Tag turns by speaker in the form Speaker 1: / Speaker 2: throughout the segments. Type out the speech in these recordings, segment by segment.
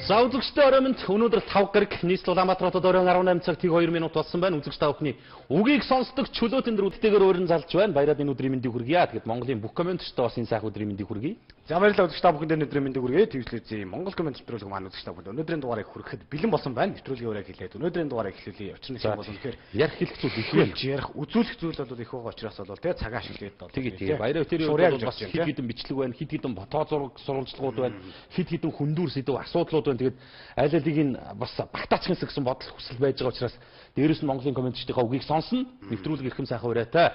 Speaker 1: За үзэгчдээ ороймонд өнөөдөр 5 гараг нийслэл Улаанбаатар хотод оройн 18 цаг 2 минут болсон байна. Үзэгч та бүхний үгийг сонсдог чөлөөтөнд үдтэйгээр өөрийн залж байна. Баяраад энэ өдрийн мэндийг хүргье. Тэгэд Монголын бүх комментчдээ бас энэ сайхан өдрийн мэндийг хүргье. За баярлалаа үзэгч та бүхэнд өдрийн мэндийг хүргье. Твчлээзээ Монгол коммент нэвтрүүлэг маань үзэгч та бүхэнд өнөөдрийн дугаарыг хүрэхэд бэлэн болсон байна. Нэвтрүүлгийн өрөөг хэлээд өнөөдрийн дугаарыг эхлүүлье. Учир нь юм бол үнэхээр ярих хэлэх зүйл их байна. Ярих үзүүлэх зүйл бол их байгаа учраас бол тэгээ цагаа ашиглаад бол тэгээ баяраа өтөрийн бол бас хэд хэдэн бичлэг байна. Хэд хэдэн фото зураг сурвалжлагууд байна. Хэд хэдэн хүндүүр сэдв асуудлууд байна. Тэгээд аль алиг нь бас багтаачхэнс гэсэн бодол хүсэл байж байгаа учраас дээрээс нь Монголын комментчдийнхаа үгийг сонсно. Нэвтрүүлэг ирхэм сайхан урайтай.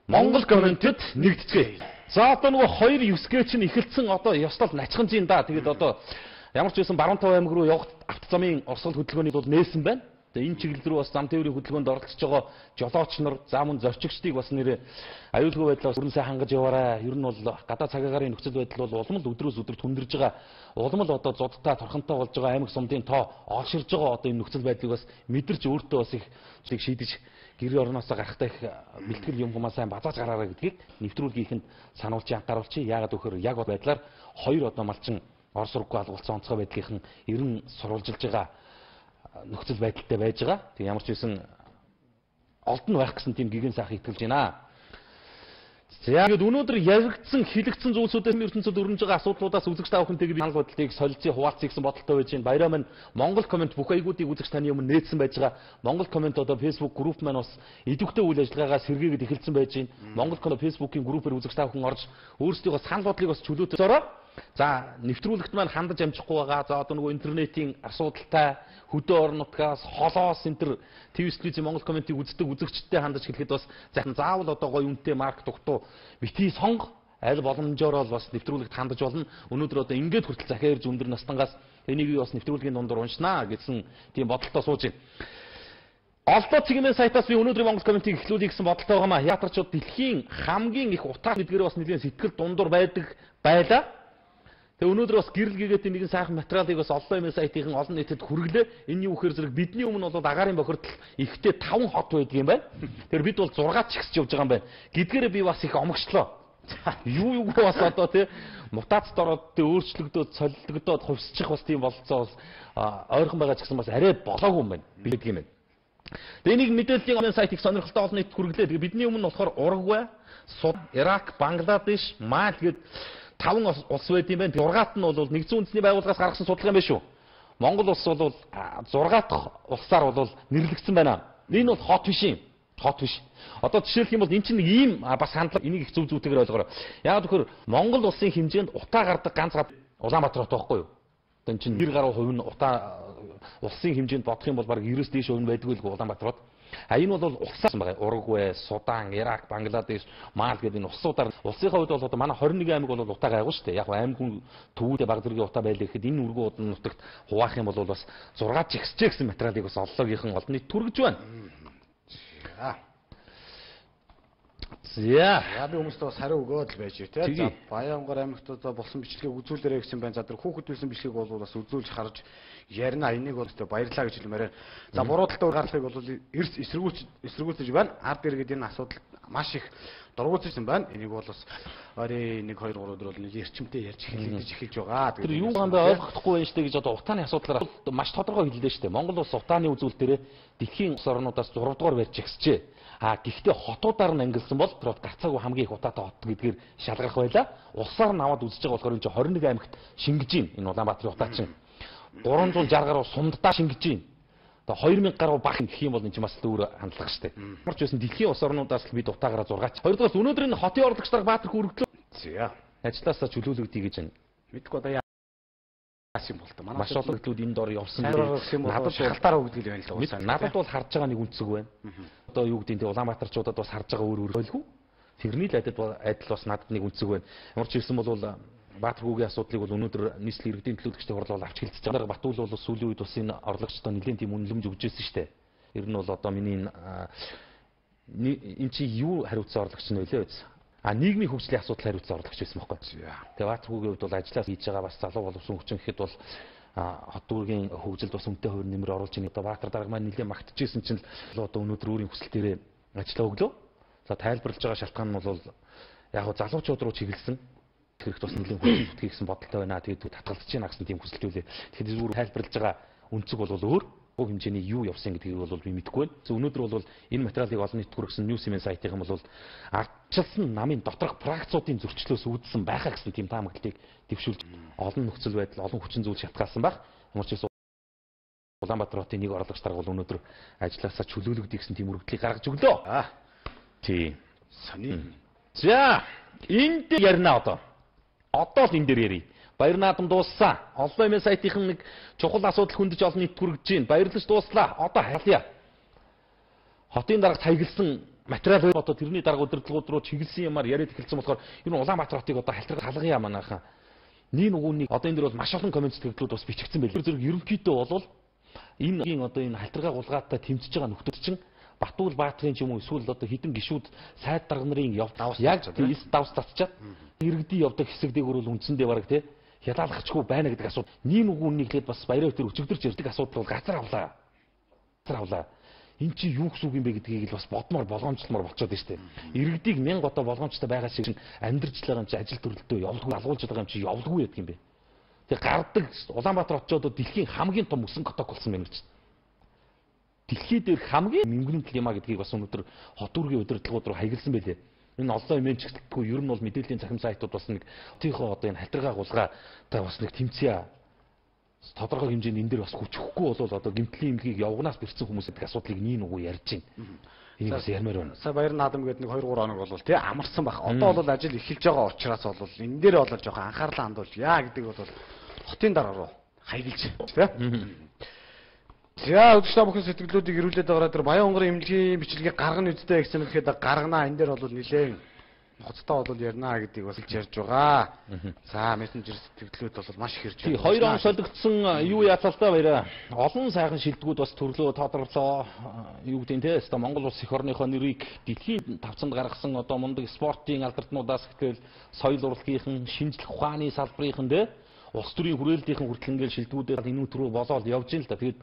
Speaker 1: Монгол комментэд нэгдэцгээе. За одоо нөгөө 2-9 гээ чинь эхэлсэн одоо ёслол начхан зин да. Тэгээд одоо ямар ч байсан Баруунтав аймаг руу явах авто замын орсгол хөдөлгөөний бол нээсэн байна. Тэгээ энэ чиглэл рүү бас зам тээврийн хөдөлгөөнд оролцож байгаа жолооч нар, за мөн зорчигчдыг бас нэр аюулгүй байдлаас өрн сайн хангаж яваарай. Ер нь бол гадаад цагаагаар нөхцөл байдал бол улам л өдрөөс өдөрт хүндэрж байгаа. Улам л одоо зодтой, торхонтой болж байгаа аймаг сумдын тоо олширж байгаа одоо энэ нөхцөл байдлыг бас мэдэрч өөртөө бас их шийдэж гэр орноосоо гарахтаа их бэлтгэл юм хүмүүс сайн базааж гараарай гэдгийг нэвтрүүлгийнхэнд сануулж анхааруулчих. Яагаад гэвэл яг байдлаар хоёр одоо малчин Орос руугаа алгуулсан онцгой байдлынхан ерөн сурвалжилж байгаа нөхцөл байдалтай байж байгаа. Тэг ямар ч байсан олдон байх гэсэн тийм гигэн сайхан итгэлж байна. За тэгээд өнөөдөр яригдсан, хилэгдсэн зүйлсүүдээр ертөнцид өрнөж байгаа асуудлуудаас үзэгч та бүхэнтэйг би санал бодлыг солилцъя, хуваалцъя гэсэн бодолтой байж байна. Баяраа минь Монгол коммент бүх аягуудыг үзэгч таны өмнө нээсэн байж байгаа. Монгол коммент одоо Facebook групп маань бас идэвхтэй үйл ажиллагаагаа сэргээгээд эхэлсэн байж байна. Монгол коммент Facebook-ийн группээр үзэгч та бүхэн орж өөрсдийнхөө санал бодлыг бас чөлөөтэй зороо. За нэвтрүүлэгт маань хандаж амжихгүй байгаа. За одоо нөгөө интернетийн асуудалтай хөдөө орон нутгаас холоос энтер телевизийн Монгол комментиг үздэг үзэгчдтэй хандаж хэлэхэд бас заавал одоо гоё үнэтэй марк дугтуу битгий сонго аль боломжоор бол бас нэвтрүүлэгт хандаж болно. Өнөөдөр одоо ингээд хүртэл захиа ирж өндөр настангаас энийг бас нэвтрүүлгийн дундуур уншнаа гэсэн тийм бодолтой сууж байна. Олдоо цэгмэн сайтаас би өнөөдрийн Монгол комментиг эхлүүлье гэсэн бодолтой байгаамаа. Яатарчууд дэлхийн хамгийн их утаа гэдгээр бас нэгэн сэтгэл дундуур байдаг байлаа. Тэгээ өнөөдөр бас гэрэл гэгээтэй нэгэн сайхан материалыг бас олон юм сайтын олон нийтэд хүргэлээ. Энэ юу гэхээр зэрэг бидний өмнө бол агаарын бохирдол ихтэй 5 хот байдаг юм байна. Тэгэхээр бид бол 6 ч ихсэж явж байгаа юм байна. Гэдгээрээ би бас их омогчлоо. Юу бас одоо тий мутацид ороод тий өөрчлөгдөөд солилдогдоод хувьсчих бас тийм бололцоо бас ойрхон байгаа ч гэсэн бас арай болоогүй юм байна. Билдэг юм байна. Тэгээ нэг мэдээллийн онлайн сайт их сонирхолтой олон нийтэд хүргэлээ. Тэгээ бидний өмнө болохоор Уругвай, Судан, Ирак, Бангладеш, Мали гээд 5 улс байд юм байна. 6-т нь бол нэгдсэн үндэсний байгууллагаас гаргасан судалгаа юм байна шүү. Монгол улс бол 6 дахь улсаар бол нэрлэгдсэн байна. Энэ бол хот биш юм. Хот биш. Одоо жишээлх юм бол эн чинь нэг ийм бас хандлага энийг их зөв зүйтэйгээр ойлгоорой. Яг тэгэхээр Монгол улсын хэмжээнд утаа гардаг ганц Улаанбаатар хот байхгүй юу? Одоо эн чинь 90 гаруй хувь нь утаа улсын хэмжээнд бодох юм бол баг 90-с дээш хувь нь байдгүй л Улаанбаатар хот. Энэ бол улсаас байгаа. Уругвай, Судан, Ирак, Бангладеш, Мали гэдэг энэ улсуудаар улсынхаа хувьд бол одоо манай 21 аймаг бол утаа гайгүй шүү дээ. Яг аймаг хүн төвүүдээ баг зэргийн утаа байлаа гэхэд энэ үргэн удаа нутагт хуваах юм бол бас 6 ч ихсэж гэсэн материалыг бас оллоогийнхан олон нийт түргэж байна. За би хүмүүстээ бас хариу өгөөд л байж тий. За Баянгар аймагт одоо болсон бичлэгийг үзүүлээрэй гэсэн байна. За тэр хүүхэд байсан бичлэгийг бол бас үзүүлж харж ярина. Энийг бол тэ баярлаа гэж хэлмээрээ. За буруу талтай гаргахыг бол эрс эсэргүүцэж байна. Ард иргэд энэ асуудал маш их дургуутсан байна. Энийг бол бас 1 2 3 өдөр бол нэг эрчимтэй ярьж эхэлж байгаа. Тэр юу юм бэ ойлгохгүй байна штэ гэж одоо утааны асуудлаар маш тодорхой хэллээ штэ. Монгол улс утааны үзүүлэлтээр дэлхийн улс орнуудаас 6 дугаар байрч ихсжээ. Гэхдээ хотуудаар нь ангилсан бол тэр гарцаагүй хамгийн их утаатай хот гэдгээр шалгарах байла. Улсаар нь аваад үзэж байгаа болохоор энэ 21 аймагт шингэж байна. Энэ Улаанбаатарын утаа чинь 360 гаруй сумдаа шингэж байна. Одоо 2000 гаруй бах гэх юм бол энэ чинь бас өөр хандлага шүү дээ. Марч байсан дэлхийн улс орнуудаас л бид утаагаараа 6 ч. Хоёрдугаар өнөөдрийн хотын орлагч нар Баатар хүргэлөө. За. Ажлаасаа чөлөөлөгдөе гэж байна. Мэдгүй одоо юм бол та манай маш олон хөдлүүд энэ дор явсан гэдэг надад шалтгаалаа өгдөг юм байна л. Надад бол харж байгаа нэг үнцэг байна. Одоо юу гэдэг нь Улаанбаатарчуудад бас харж байгаа өөр ойлгүй. Тэрний л адил бас надад нэг үнцэг байна. Ямар ч хэлсэн бол Баатар хүүгийн асуудлыг бол өнөөдөр нийслэл иргэдийн төлөөлөгчтэй хурлал авч хэлцэж байгаа. Батүл бол сүүлийн үед бас энэ орлогчдоо нэлээд тийм үнэлэмж өгч ирсэн шүү дээ. Ер нь бол одоо миний энэ чи юу хариуцсан орлогч нь вэ лээ? Нийгмийн хөгжлийн асуудал хариуцсан орлогч байсан байхгүй. Тэгээ Баатар хүүгийн хувьд бол ажиллаж хийж байгаа бас залуу боловсон хүчин гэхэд бол хот дүүргийн хөгжилд бас үнэтэй хувь нэмэр оруулж ийн. Одоо Баатар дарга маань нэлээд магтажсэн чинь л одоо өнөөдөр өөрийн хүсэл дээрээ ажиллаа өглөө. За тайлбарлаж байгаа шалтгаан нь бол яг залуучууд руу чиглэсэн. хэрэгт бас нэлийн хүчин зүтгэх гэсэн бодолтой байна. Тэгээд татгалзаж байна гэсэн тийм хүсэлт үлээ. Тэгэхээр зүгээр тайлбарлаж байгаа үнцэг бол өөр. Бүх хэмжээний юу явсан гэдгийг бол би мэдэхгүй байна. Өнөөдөр бол энэ материалыг олон нийтэд хүргэсэн Newsman сайтын бол ардчилсан намын доторх практикуудын зөрчлөөс үүдсэн байхаа гэсэн тийм таамаглалыг дэвшүүлж олон нөхцөл байдал, олон хүчин зүйл шалтгаалсан байх. Ямар ч гэсэн Улаанбаатар хотын нэг орлогч дарга бол өнөөдөр ажилласаа чөлөөлөгдөж гэсэн тийм өргөдлийг гаргаж өглөө. Тийм.
Speaker 2: Сони.
Speaker 1: За, энд ярина одоо. Одоо л энэ дээр ярий. Баяр наадам дууссан. Олон эмээ сайтынхан нэг чухал асуудал хөндөж олон нийт хүргэж байна. Баярлаж дууслаа. Одоо хайлъя. Хотын дарга цайглсан материал одоо тэрний дарга удирдлагууд руу чиглэсэн юмар яриад эхэлсэн болохоор ер нь Улаанбаатар хотыг одоо хальтрах халгая манайхаа. Нэг нүгүүний одоо энэ дээр бол маш олон коммент сэтгэлдлүүд бас бичигдсэн байлээ. Зэрэг ерөнхийдөө бол энэ одоо энэ хальтрага гулгаатай тэмцэж байгаа нөхдөд чинь Батуул Баатрын ч юм уу эсвэл одоо хідэн гişүүд сайд дарга нарын яг давс татчаад иргэдийн явдаг хэсэгдэг бол үндсэндээ бараг тий хялаалгачгүй байна гэдэг асуудал. Нийгэм үгүнийхлээд бас баяраа өтөр өчигдөрч ирдэг асуудал бол газар авлаа. Газар авлаа. Энд чи юу гэсэн үг юм бэ гэдгийг л бас бодмоор болгоомжлмоор болчиход байна шүү дээ. Иргэдийг 1000 одоо болгоомжтой байгаа шиг амьдарч л байгаа юм чи ажил төрөлтөө явуулгүй алгуулж байгаа юм чи явуулгүй гэдэг юм бэ. Тэгээ гардаг Улаанбаатар хот ч одоо дэлхийн хамгийн том өсөн коток болсон байна гэж. Дэлхий дээр хамгийн мөнгөний клима гэдгийг бас өнөөдөр хот үүргийн удирдлагууд руу хаягдсан байлээ. Энэ олон эмэн чигтдэггүй ер нь бол мэдээллийн цахим сайтууд бас нэг тийхөө одоо энэ хальтрага гулгаатай бас нэг тэмцэе тодорхой хэмжээнд энэ дээр бас хүчрэхгүй бол одоо гэмтлийн эмгэлгийг явгнаас бэрцсэн хүмүүс гэдэг асуудлыг нэг үгүй ярьж байна. Энийг бас ярмаар байна.
Speaker 2: Сая баяр наадам гэдэг нэг 2-3 хоног бол тий амарсан баг. Одоо бол ажил эхэлж байгаа учраас бол энэ дээр бол жоохон анхаарлаа хандуулж яа гэдэг бол хотын дараа руу хаягдж тий. За өдөртөө бүхэн сэтгэлдлүүдийг ирүүлээд байгаа дээр Баян хонгорын эмнэлгийн бичлэгийг гаргана үсттэй гэсэн мэхэд гаргана. Энэ дээр бол нэлээд ноцтой бол ярина гэдгийг бас ярьж байгаа. За мессенжер сэтгэлдлүүд бол маш их ирж
Speaker 1: байна. 2 он солигдсон юу яацал та баяраа. Олон сайхан шилдэгүүд бас төрлөө тодорлоо. Юу гэдэг нь те өстой Монгол улс эх орныхоо нэрийг дэлхийн тавцанд гаргасан одоо мундаг спортын алдарнуудаас гэтэл соёл урлагийнхан, шинжлэх ухааны салбарынхан те улс төрийн хүрээлтийнхэн хүртэл ингээл шилдэгүүдээр энэ рүү болоод явж ийн л да. Тэгээд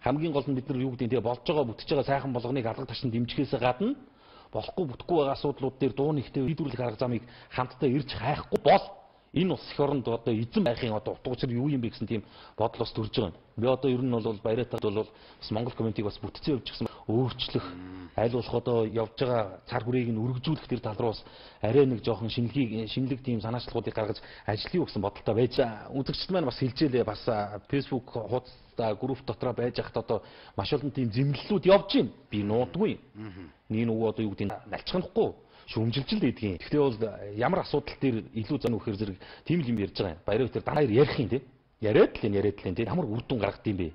Speaker 1: хамгийн гол нь бид нар юу гэдэг нь тэгээ болж байгаа бүтэж байгаа сайхан болгоныг алга ташин дэмжихээс гадна болохгүй бүтэхгүй байгаа асуудлууд дээр дуу нэгтэй үйлдвэрлэх арга замыг хамтдаа ирж хайхгүй бол энэ улс эх оронд одоо эзэн байхын одоо утга учир юу юм бэ гэсэн тийм бодол бас төрж байгаа юм. Би одоо ер нь бол баяратад бол бас Монгол комментиг бас бүтцээ явуулчихсан өөрчлөх аль болох одоо явж байгаа цар хүрээг нь өргөжүүлэх тэр тал руу бас арай нэг жоохон шинэлэг тийм санаачлагуудыг гаргаж ажиллая гэсэн бодолтой байж. Үзэгчд маань бас хэлжээлээ бас Facebook хуудас групп дотроо байж хат одоо маш олон тийм зэмлэлүүд явж байна. Би нуудгүй. Нэг нөгөө одоо юу гэдэг нь налчхахгүй шүүмжилж л байдгийн. Гэхдээ бол ямар асуудал дээр илүү зан өгөхөр зэрэг тийм л юм ярьж байгаа юм. Баяраа өтер данаар ярих юм тий. Яриад л тий. Ямар үр дүн гаргад юм бэ?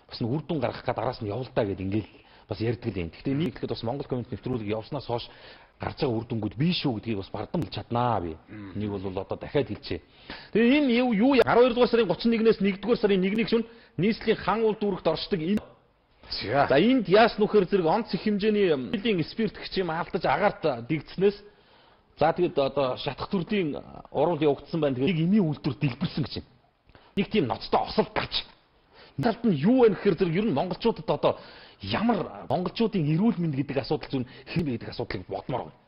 Speaker 1: Бас нэг үр дүн гаргах гээд араас нь явуулдаа гэд ингээл бас ярьдаг л юм. Гэхдээ нэг ихэд бас Монгол коммент нэвтрүүлэг явснаас хойш гарч байгаа үр дүнгууд бий шүү гэдгийг бас бардам хэлж чаднаа би. Нэг бол одоо дахиад хэлчихье. Тэгээ энэ юу 12 дугаар сарын 31-ээс 1 дугаар сарын 1-ний шөнө нийслэлийн хан улдүрэгт оршдог энэ. За энд яас нөхөр зэрэг онц их хэмжээний нэлийн спирт гिचим алдаж агаарт дэгдснээс за тэгээд одоо шатах төрлийн урал явагдсан байна. Тэгээд нэг эмийн үйлдвэр дэлбэрсэн гэж байна. Нэг тийм ноцтой осол гач. Талд нь юу вэ гэхээр зэрэг ер нь монголчуудад одоо ямар монголчуудын эрүүл мэнд гэдэг асуудал зүүн хэм бэ гэдэг асуудлыг бодмоор байна.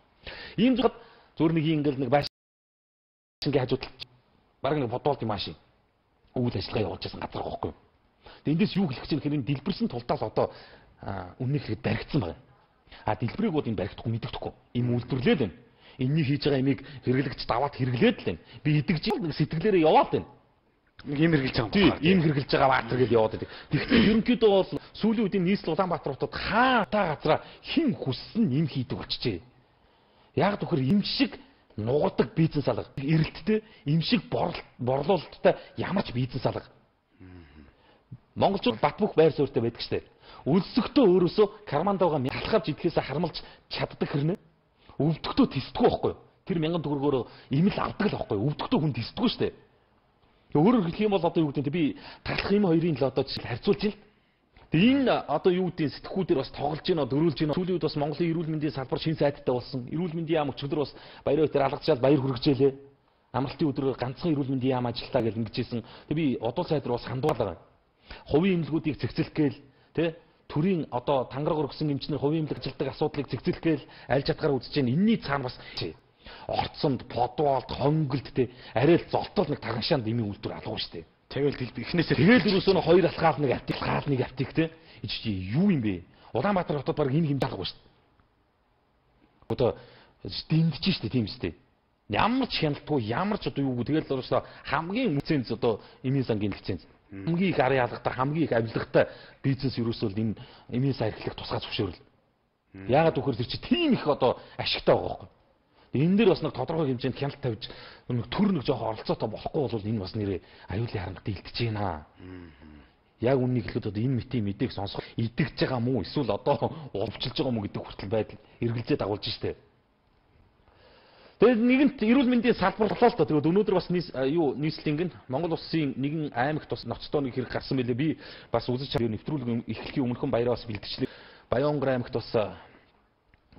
Speaker 1: Ийм зөвхөн зөвөр нэг ингээл нэг байшингийн хажууд бараг нэг бодволтын машин үйл ажиллагаа явуулж байсан газар гохгүй. Тэгээд эндээс юу хэлэх гэж нэхэр энэ дэлбэрсэн тултаа л одоо үнэнх ихэд баригдсан байна. Дэлбэрийг бол энэ баригдахгүй мэддэхгүй. Им үйлдвэрлээд байна. Энэний хийж байгаа имийг хэрэглэгч даваад хэрэглээд л байна. Би идэгж нэг сэтгэлээрээ яваад байна.
Speaker 2: Нэг юм хэрэглэж байгаа
Speaker 1: юм байна. Ийм хэрэглэж байгаа баатар гэж яваад байдаг. Тэгэхдээ ерөнхийдөө бол сүүлийн үеийн нийслэл Улаанбаатар хотод хаата газараа хэн хүссэн юм хийдэг болчихжээ. Яг төхөр юм шиг нугардаг бизнес алга. Эрэлттэй юм шиг борлуулалттай ямар ч бизнес алга. Монголчууд бат бөх байр суурьтай байдаг штеп. Өлсөختөө өөрөөсөө кармандауга талхавж идэхээс харамлж чаддаг хэрнээ. Өвдөгтөө тисдэггүй байхгүй юу? Тэр 1000 төгрөгөөр имэл авдаг л байхгүй юу? Өвдөгтөө хүн тисдэггүй штеп. Өөрөөр хэлэх юм бол одоо юу гэдэг нь би талах юм хоёрын л одоо харьцуулж байна. Тэгээ энэ одоо юу гэдэг сэтгхүүдээр бас тоглож байна, дөрүүлж байна. Сүүлийн үед бас Монголын эрүүл мэндийн салбар шин сайттай болсон. Эрүүл мэндийн яам өчигдөр бас баяраа өтер алгачаад баяр хүргэжээлээ. Амралтын өдрөөр ганцхан эрүүл мэндийн яам ажиллаа гэж ингэжсэн. Тэгээ би одол сайд руу бас хандуулаа. Хувийн эмнэлгүүдийг зэгцэлэх гээл тий төрийн одоо тангараг өргөсөн эмчнэр хувийн эмнэлэг ажилтдаг асуудлыг зэгцэлэх гээл аль чадгаар үзэж байна. Энийний цаана бас Орцонд, подвалд, хонголд те арай л золтол нэг таганшаанд имийн үйлдвэр алгав штэ.
Speaker 2: Тэгэл эхнээсээ
Speaker 1: тэгэл юусоо хоёр алхаал нэг аптик те. Ич юу юм бэ? Улаанбаатар хотод баг энэ хэмжээ алгав штэ. Одоо дэмдэж штэ тийм штэ. Ямар ч хяналтгүй, ямар ч одоо юу тэгэл өөрөөсөө хамгийн лиценз одоо эмийн сангийн лиценз. Хамгийн их арын алгатай, хамгийн их авилгатай бизнес ерөөсөө энэ эмийн сан эрхлэх тусгай зөвшөөрөл. Яагаад гэвэл тэр чи тийм их одоо ашигтай байгаа байхгүй. Энэ дээр бас нэг тодорхой хэмжээнд хяналт тавьж нэг төр нэг жоохон оролцоотой болохгүй бол энэ бас нэрээ аюулын харамгад илтэж байна. Яг үннийг хэлэхэд одоо энэ мэтийн мэдээг сонсох идэгж байгаа мó эсвэл одоо урвчилж байгаа мó гэдэг хүртэл байдал эргэлзээ дагуулж штэ. Тэгээд нэгэнт эрүүл мэндийн салбарлалаа л та. Тэгээд өнөөдөр бас нийслэлинг нь Монгол улсын нэгэн аймагт бас ноцтой нэг хэрэг гарсан байлээ. Би бас үзэж чад нэвтрүүлэг эхлэхийн өмнөхөн баяраа бас бэлтгэлээ. Баянгар аймагт бас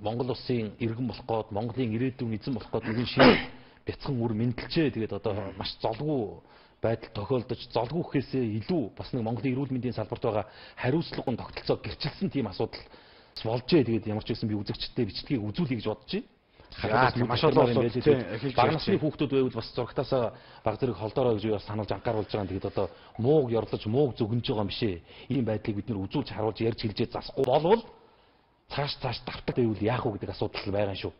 Speaker 1: Монгол улсын иргэн болох гээд Монголын ирээдүйн эзэн болох гээд нэгэн шинэ бяцхан үр мэндэлжээ. Тэгээд одоо маш золгүй байдал тохиолдож золгүй гэхээсээ илүү бас нэг Монголын эрүүл мэндийн салбарт байгаа хариуцлагын тогтолцоо гэрчилсэн тийм асуудал болжээ. Тэгээд ямар ч байсан би үзэгчдээ бичлэгийг үзүүлэе гэж бодож байна. Маш олон багнасны хүүхдүүд байвал бас зургатаасаа баг зэрэг холдороо гэж бас сануулж анхааруулж байгаа. Тэгээд одоо мууг ёрлож мууг зөвгөнж байгаа юм бишээ. Ийм байдлыг бид нэр үзүүлж харуулж ярьж хэлжээ засахгүй болвол цааш давтаг байвал яах вэ гэдэг асуудал байгаа шүү.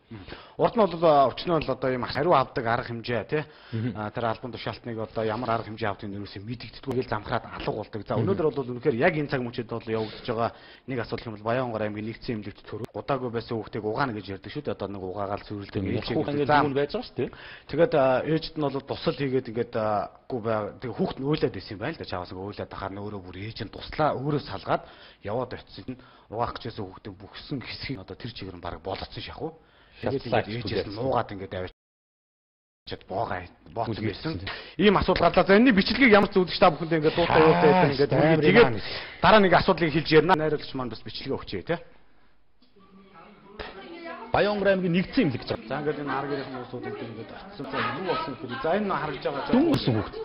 Speaker 2: Урд нь бол өчнөө бол одоо ийм хариу авдаг арга хэмжээ тий. Тэр албан тушаалтныг одоо ямар арга хэмжээ авдгийг нэрөөсөө мэдэгддэггүй замхраад алга болдог. За өнөөдөр бол үнэхээр яг энэ цаг мөчид бол явагдаж байгаа нэг асуудал юм бол Баянгар аймгийн нэгдсэн эмнэлэгт төрөв. Удаагүй байсан хүүхдийг угаана гэж ярьдаг шүү дээ. Одоо нэг угаагаал цэвэрлдэг
Speaker 1: ээлжийг заам байж байгаа шүү дээ.
Speaker 2: Тэгээд ээжд нь бол тусал хийгээд ингээд гүү бай. Тэгээ хүүхд нь уйлаад байсан юм байна л да. Чаваас уйлаад ахаар нь өөрөө бүр ээж нь туслаа өөрөө салгаад яваад очсон. Угаах гэжсэн хүүхдийн бүхсэн хэсгийг одоо тэр чигээр нь баг болоцсон шахав. Тэгээд ээжээс нь нуугаад ингээд авчиад бооцсон байсан. Ийм асуудал гарлаа. За энэний бичлэгийг ямар ч зөвлөгч та бүхэндээ ингээд дуутай юутай байсан ингээд тэгээд дараа нэг асуудлыг хэлж ярина. Найруулагч маань бас бичлэгээ өгчээ тий.
Speaker 1: Баянгар аймгийн нэгдсэн эмнэлэг гэж байна.
Speaker 2: За ингээд энэ аргын хүмүүсүүд ингээд очсон. За юу болсон гэхээр за энэ харагдж байгаа
Speaker 1: дүнгэрсэн хүүхд.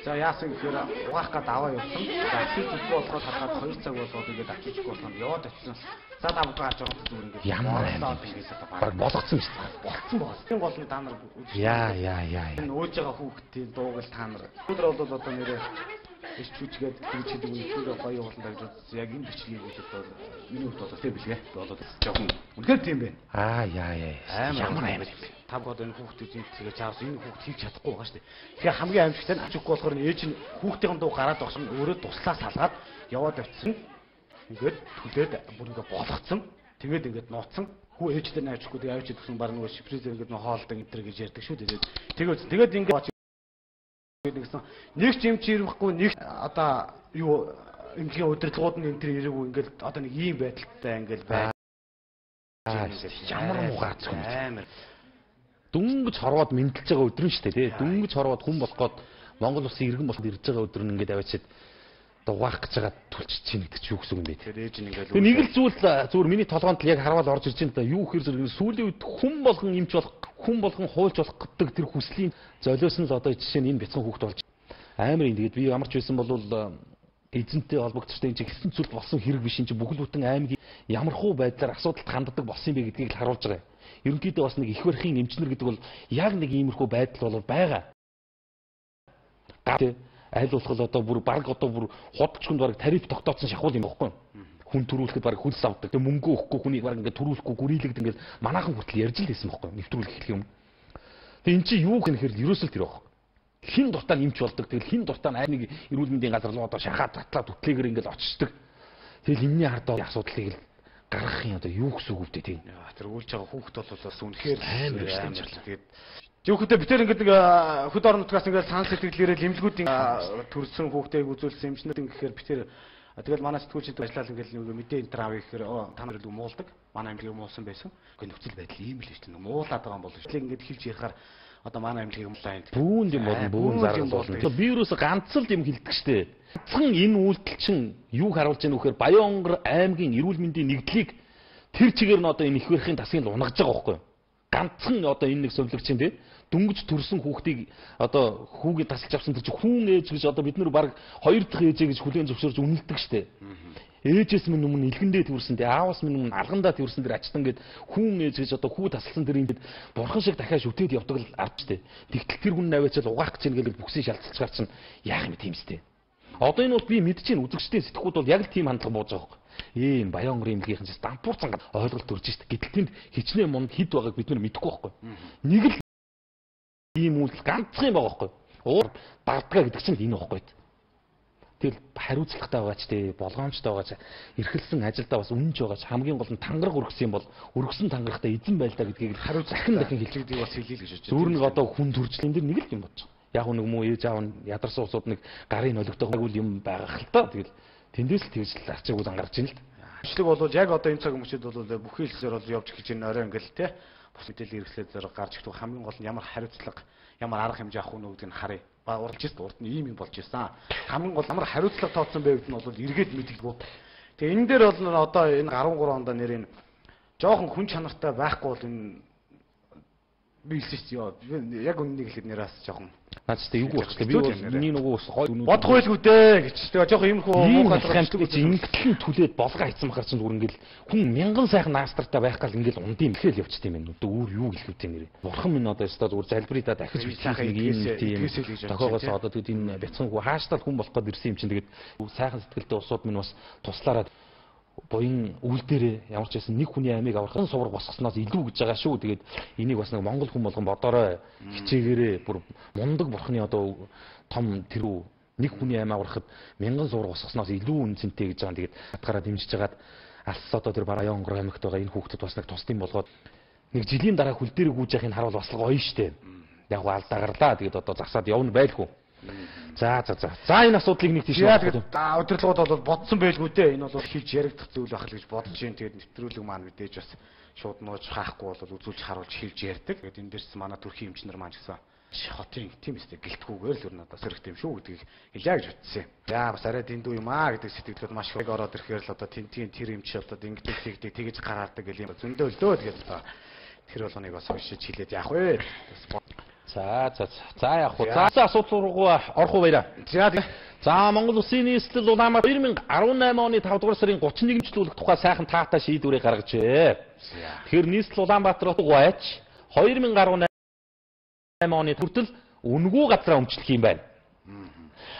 Speaker 2: За яасан гэхээр угаах гад аваа явсан. За ахиж ихгүй болохоор харахад 2 цаг болоод ингээд ачиж болоход яваад очсон. За давхар гарч байгаа зүгээр ингээд
Speaker 1: ямар аймаг биш баг болгоцсон шүү дээ.
Speaker 2: Болцсон байгаа. Энэ гол нь та нар
Speaker 1: яа.
Speaker 2: Энэ өөж байгаа хүүхдийн дуугал та нар. Өдөр бол одоо нэрээ иш чүчгээд хэлж өгөх гоё болно гэж бодсон. Яг энэ бичлэгийг бол миний хувьд бол тэг билгээ. Болоод жоохон үнэхээр тийм байна.
Speaker 1: Яа. Ямар аймаг юм бэ?
Speaker 2: Та бод энэ хүүхдүүдийн тэгээ чаавс энэ хүүхд хийж чадахгүй байгаа шүү дээ. Тэгэхээр хамгийн аимшигтай нь ачиггүй болохоор ээж нь хүүхдийн дуу гараад орсон өөрөө туслаа салгаад яваад авчихсан. Ингээд түлээд бүр ингээд болгоцсон. Тэгээд ингээд нууцсан. Хүү ээжтэй найжгүй тэгээ авчиж өгсөн баг нөгөө шифризер ингээд нөө хоолдог энэ төр гэж ярьдаг шүү дээ. Тэгээд ингээд нэгсэн нэг ч юм чи ирэхгүй нэг одоо юу эмнэлгийн удирдлагууд нь энэ төр ирээгүй ингээд одоо нэг ийм байдалтай ингээд байна.
Speaker 1: Ямар муухай амар дүнгэж хорвоод мэдлж байгаа өдөр нь шүү дээ тий. Дүнгэж хорвоод хүн болгоод Монгол улсын иргэн болоход ирж байгаа өдөр нь ингээд аваачаад одоо угаах гэж байгаа түлчж чинь гэдэг чи юу гэсэн юм бэ?
Speaker 2: Тэгээд ээж нь ингээд
Speaker 1: нэг л зүйл зүгээр миний толгоонд л яг харвал орж ирж байна да. Юу гэхээр зэрэг сүүлийн үед хүн болгон эмч болох, хүн болгон хуульч болох гэдэг тэр хүслийн золиос нь л одоо жишээ нь энэ бяцхан хүүхд болж амар юм. Тэгээд би ямар ч байсан бол эзэнтэй холбогдсон энэ гэсэн зүйл болсон хэрэг биш энэ чи бүхэл бүтэн аймгийн ямархуу байдлаар асуудалд ханддаг болсон юм бэ гэдгийг л харуулж байгаа юм. Ерөнхийдөө бас нэг их барихын эмчнэр гэдэг бол яг нэг иймэрхүү байдал бол байгаа. Аль болох одоо бүр баг одоо бүр худалчгонд баг тариф тогтооцсон шахуул юм байхгүй юу? Хүн төрүүлэхэд баг хөлс авдаг. Тэгээ мөнгө өгөхгүй хүнийг баг ингээд төрүүлэхгүй гүрийлэгд ингээд манайхан хүртэл ярьж л байсан байхгүй юу? Нэвтрүүлэх хэлэх юм. Тэгээ эн чинь юу гэхээр ерөөсөө тэр байхгүй. Хин дуртай нэмч болдог. Тэгэл хин дуртай нэг эрүүл мэндийн газар руу одоо шахаад татлаа түтлээгээр ингээд очдог. Тэгэл энэний ард асуудлыг л гаргах юм одоо юу гэсэн үг вэ тийм.
Speaker 2: Тэр үйлж байгаа хүүхд бол бас үнэхээр амар шүү. Тэгээд Жөөхөдөө бид тэр ингээд нэг хөд орон нутгаас ингээд сан сэтгэлээрээ лимлгүүдийн төрсөн хүүхдийг үзүүлсэн эмчнүүд гэхээр бид тэр тэгэл манай сэтгүүлчид ажиллаад ингээд нэг мэдээ энэ төр авъя гэхээр та нар илүү муулдаг. Манай эмнэлгийг муулсан байсан. Гэхдээ нөхцөл байдал ийм л шүү дээ. Муулаад байгаа юм бол шүү. Ингээд хэлж ярихаар одоо манай эмнэлгийг муулаа юм.
Speaker 1: Бүүн юм болно. Бүүн заргал болно. Би юусоо ганц л юм хэлдэг шүү дээ. Ганцхан энэ үйлдэл чинь юу харуулж байгаа нөхөр Баянгар аймгийн эрүүл мэндийн нэгдлийг тэр чигээр нь одоо энэ их барихын тасгийн л унгаж байгаа байхгүй юу? Ганцхан одоо энэ нэг совлогч юм тий. Дүнгэж төрсэн хүүхдийг одоо хүүгээ тасалж авсан тэр чинь хүн ээж гэж одоо бид нар баг хоёр дахь ээжээ гэж хүлээн зөвшөөрж үнэлдэг штэ. ээжээс минь өмнө илгэндээ тэрсэн тий ааваас минь өмнө алгандаа тэрсэн дэр ачтан гэд хүн ээж гэж одоо хүү тасалсан дэр ингээд бурхан шиг дахиад шүтээд явдаг л арч тий. Тэгтэл тэр хүн наваачаад угаах гэж ингээл бүксийг шалцчих гар чинь яах юм тийм сте. Одоо энэ бол би мэдчихээн үзэгчдийн сэтгхүүд бол яг л тийм хандлага бууж байгаа юм. Баян өнгөрийн имлгийнхэн ч дампуурсан ойлголт төрж штэ. Гэтэл тэнд хичнээн монд хід байгааг бид нар мэдэхгүй байхгүй. Нэг л ийм үйл ганцхан юм байгаа байхгүй. Уур дардгаа гэдэг чинь энэ байхгүй. Тэгэл хариуцлагатай байгаач тий болгоомжтой байгаач эрхэлсэн ажилдаа бас үнэнч байгаач хамгийн гол нь тангараг өргөсөн юм бол өргөсөн тангарагтай эзэн байл та гэдгийг хариу захин дахин хэлчихдэг бас хэлээ л гэж бодож. Зүүр нэг одоо хүн төржлийн дэр нэг л юм бодож. Яг нэг муу ээж аав нь ядарсан усууд нэг гарын nologтойгоо юм байгаа хэл та тэгэл тэндээс л тэгж арчиг үл ангарч ийн л.
Speaker 2: Бичлэг бол яг одоо энэ цаг мөчид бол бүхий хэлсээр бол явж гэж энэ орой ингээл те бус мэдээлэл хэрэгслээ зэрэг гарч ирдэг хамгийн гол нь ямар хариуцлага ямар арга хэмжээ авах уу гэдгийг харъя. Уралж ирсэн урд нь ийм юм болж ирсэн. Хамгийн гол ямар хариуцлага тооцсон бэ гэдэг нь бол эргээд мэдгэлгүй. Тэгээ энэ дээр бол одоо энэ 13 онд нэр энэ жоохон хүн чанартай байхгүй бол энэ би хэлсэн яг үннийг хэлэхэд нэрээс жоохон
Speaker 1: наачтай юу болох вэ? Би бол миний нөгөө гой
Speaker 2: бодох байлгүй дээ гэж. Тэгээ жоохон юм хөө
Speaker 1: муухай ингэтлэн түлээд болгоо хийцэн махар чинь зүгээр ингээл хүн мянган сайхан наастартай байх гал ингээл ундын ихэл явчт юм байна. Одоо өөр юу хэлэх вэ нэрээ. Бурхан минь одоо өстой зүгээр залбираа дахиж бичих нэг юм тийм тохиогоос одоо тэгээд энэ бяцхан хүү хааштай хүн болох гээд ирсэн юм чинь тэгээд сайхан сэтгэлтэй усууд минь бас туслаараад буян үйл дээрээ ямар ч байсан нэг хүний амийг аврахын сувраг босгосноос илүү гэж байгаа шүү. Тэгээд энийг бас нэг монгол хүн болгон бодорой хичээгээрээ бүр мундаг бурхны одоо том тэрүү нэг хүний амийг аврахад мянган сувраг босгосноос илүү үнцэнтэй гэж байгаа. Тэгээд хатгаараа дэмжиж жагаад алс одоо тэр Баян өнгөр аймагт байгаа энэ хүүхдэд бас нэг тусдим болгоод нэг жилийн дараа хөл дээр гүйж явахыг харуул бас гоё штэ. Яг алдагарлаа. Тэгээд одоо засаад явна байлгүй. За энэ асуудлыг нэг тийш
Speaker 2: удирдлагууд бол бодсон байлгүй дээ. Энэ бол хийж яригдах зүйл байх л гэж бодож юм. Тэгээд нэвтрүүлэг маань мэдээж бас шууд нууж хаахгүй бол үзүүлж харуулж хийж ярьдаг. Тэгээд энэ дээрс манай төрхийн эмчнэр маань гэсэн хотын тийм эстэй гэлтгүүгээр л надад сэрэгт юм шүү гэдгийг хэлээ гэж утсан юм. За бас арай дэндүү юм аа гэдэг сэтгэлд маш их ороод ирэхээр л одоо тентгийн тэр эмч одоо ингэж тэгж гараардаг гэл юм зөндөө л дөө тэгээд тэр болгоныг бас уншиж хэлээд яах вэ?
Speaker 1: За яг хуу. За асуудал руу орох уу баяраа. За Монгол Улсын нийслэл Улаанбаатар 2018 оны 5 дугаар сарын 31-нд чөлөөлөх тухай сайхан таатай шийдвэрийг гаргажээ. Тэгэхээр нийслэл Улаанбаатар хотод гуйч 2018 оны хүртэл үнгүй газраа өмчлөх юм байна.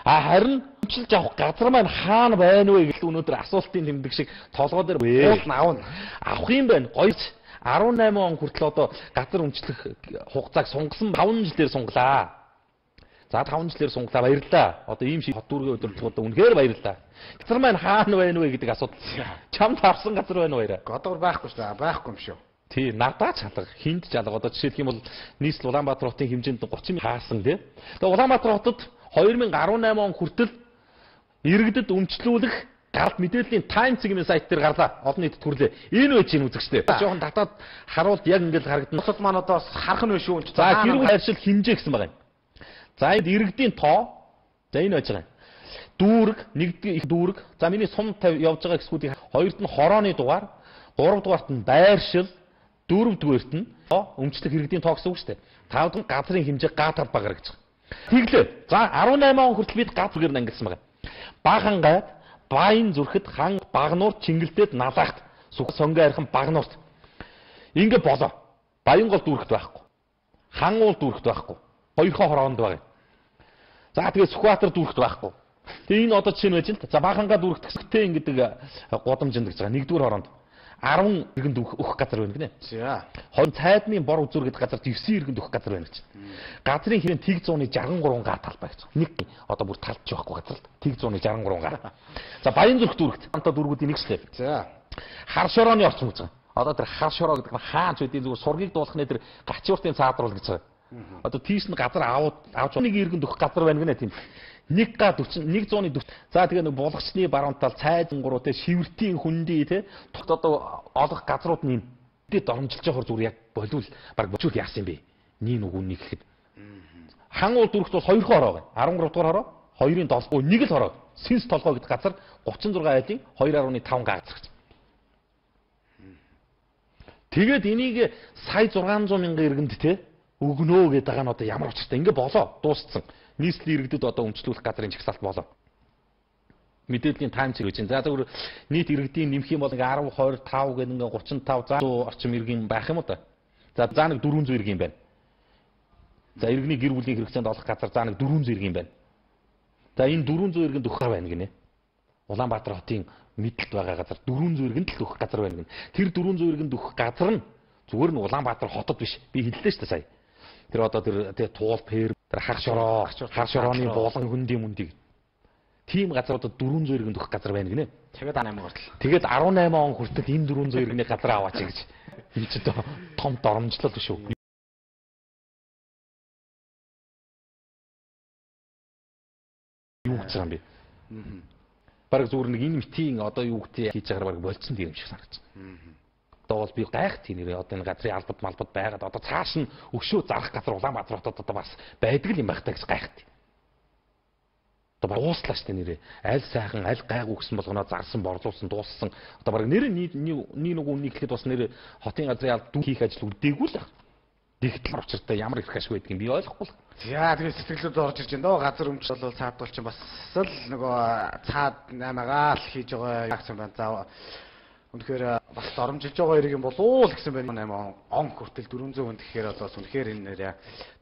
Speaker 1: Харин өмчилж авах газар маань хаана байна вэ гэхэл өнөөдөр асуултын тэмдэг шиг толгой дээр аавна. Авах юм байна. Гоёч 18 он хүртэл одоо газар өмчлөх хугацааг сунгасан 5 жилээр сунглаа. За 5 жилээр сунглаа баярлалаа. Одоо ийм шиг хот дүүргийн удирдлагуудаа үнэхээр баярлалаа. Газар маань хаана байна вэ гэдэг асуудал. Чамд харсан газар байна уу баяраа?
Speaker 2: Годгор байхгүй шүү дээ. Байхгүй юм шүү.
Speaker 1: Тий, надад чалга, хинд чалга. Одоо жишээлх юм бол нийслэл Улаанбаатар хотын хэмжээнд 30 мянган хаасан тий. Тэгээ Улаанбаатар хотод 2018 он хүртэл иргэдэд өмчлүүлэх гаралт мэдээллийн Time цэгийн сайт дээр гарлаа. Олон нийтэд хүрлээ. Энэ үе чинь үзэгчтэй. Жохон татаад харуулт яг ингээд харагдана.
Speaker 2: Хотод маань одоо харах нь шүү.
Speaker 1: За гэр бүл хайршил хэмжээ гэсэн байгаа юм. За энд иргэдийн тоо. За энэ байж байгаа юм. Дүүрэг, нэгдүгээр их дүүрэг. За миний сум явж байгаа хэсгүүдийн хоёрт нь хорооны дугаар, гуравдугаарт нь байршил, дөрөвдүгээрт нь өмчлөх иргэдийн тоо гэсэн үг шүү дээ. Тавдугаар газрын хэмжээ гатар багаар гэж байгаа. Тэглээ. За 18 он хүртэл бид газрын ангилсан байгаа. Баахан гайд Баян зүрхэд хан Багнуурт Чингэлдээд Налаагт Сүх сонго архан Багнуурт ингэ болоо. Баян гол дүүрэгт байхгүй. Хан уул дүүрэгт байхгүй. Хоёрхоо хороонд байгаа. За тэгээ Сүхбаатар дүүрэгт байхгүй. Тэгээ энэ одоо жишээ нь байж л та. За Баахангаа дүүрэгт гэсгтэй ингэдэг гудамжинд гэж байгаа. Нэгдүгээр хороонд 10 иргэнд өгөх газар байна гинэ. За. Хон цайдны бор үзүр гэдэг газар 9 иргэнд өгөх газар байна гэж. Газрын хэрэв тэг 163 га талбай гэж. Нэг одоо бүр талж байхгүй газар л тэг 163 га. За Баян зүрх дүүрэгт хамтаа дүүргүүдийн нэг шилээ. За. Хар шорооны орчин гэж байгаа. Одоо тэр хар шороо гэдэг нь хаач үдийн зүгээр сургийг дуулахны тэр гачууртын цаадруул гэж байгаа. Одоо тийш нь газар авч нэг иргэнд өгөх газар байна гинэ тийм. 140 140. За тэгээ нэг булгачны баруун тал цайзан гуруу те шивэртийн хүндий те одоо олох газрууд нь дэд оромжилж явахаар зүгээр яг болвол баг бочуул яасан юм бэ? Нийн үгүнийг гэхэд. Хан уул дүүрэгт бол 2 хороо байна. 13 дугаар хороо, 2-ын 7, нэг л хороо. Синс толгой гэдэг газар 36 айлын 2.5 га газар гэж. Тэгээд энийг сая 600 мянган иргэнд те өгнөө гэдэг байгаа нь одоо ямар учиртай. Ингээ болоо дууссан. Нийслэлийн иргэдэд одоо өмчлүүлэх газрын жагсаалт болоо. Мэдээллийн тайм цэг гэж байна. За зөвхөн нийт иргэдийн нэмэх юм бол 10, 20, 5 гэдэг ингээ 35, 100 орчим иргэн байх юм уу та? За нэг 400 иргэн байна. За иргэний гэр бүлийн хэрэгцээнд олох газар за нэг 400 иргэн байна. За энэ 400 иргэнд өгөх байна гинэ. Улаанбаатар хотын мэдлэлд байгаа газар 400 иргэнд л өгөх газар байна гинэ. Тэр 400 иргэнд өгөх газар нь зүгээр нь Улаанбаатар хотод биш. Би хэллээ шүү дээ сая. Тэр одоо тэр туул пер, тэр хар шорооны болон хөндийн мөндийг. Тийм газруудад 400 иргэнд өгөх газар байна гинэ.
Speaker 2: Тэгээд 18 хүртэл.
Speaker 1: Тэгээд 18 он хүртэл энэ 400 иргэний газар аваач гэж. Энэ ч одоо том доромжлол биш үү? Юу гэж байгаа юм бэ? Бараг зүгээр нэг энэ митийн одоо юу гэдэг хийж байгаагаар бараг болцсон юм шиг санагдаж байна. Одоо бол би гайх тийм нэрээ одоо энэ газрын албад малбад байгаад одоо цааш нь өгшөө зарах газар Улаанбаатар хотод одоо бас байдаг юм байх таа гэж гайхдаг. Одоо баг ууслаа штэ нэрээ. Аль сайхан аль гайгүй гэсэн болгоноо зарсан борлуулсан дууссан. Одоо баг нэрээ нэг үнийг хэлэхэд бас нэрээ хотын газрын албад дүү хийх ажил үдээгүй л. Дигтал учиртай ямар их ашиг байдгийг би ойлгохгүй л.
Speaker 2: За тэгээд сэтгэлүүд орж ирж байна доо. Газар өмч бол цаадуул чинь бас л нөгөө цаад 8-аагаа л хийж байгаа гэсэн байна. За үнэхээр бас доромжилж байгаа хэрэг юм болов уу л гэсэн байна. 8 он хүртэл 400 хүнд гэхээр одоо үнэхээр энэ нэрээ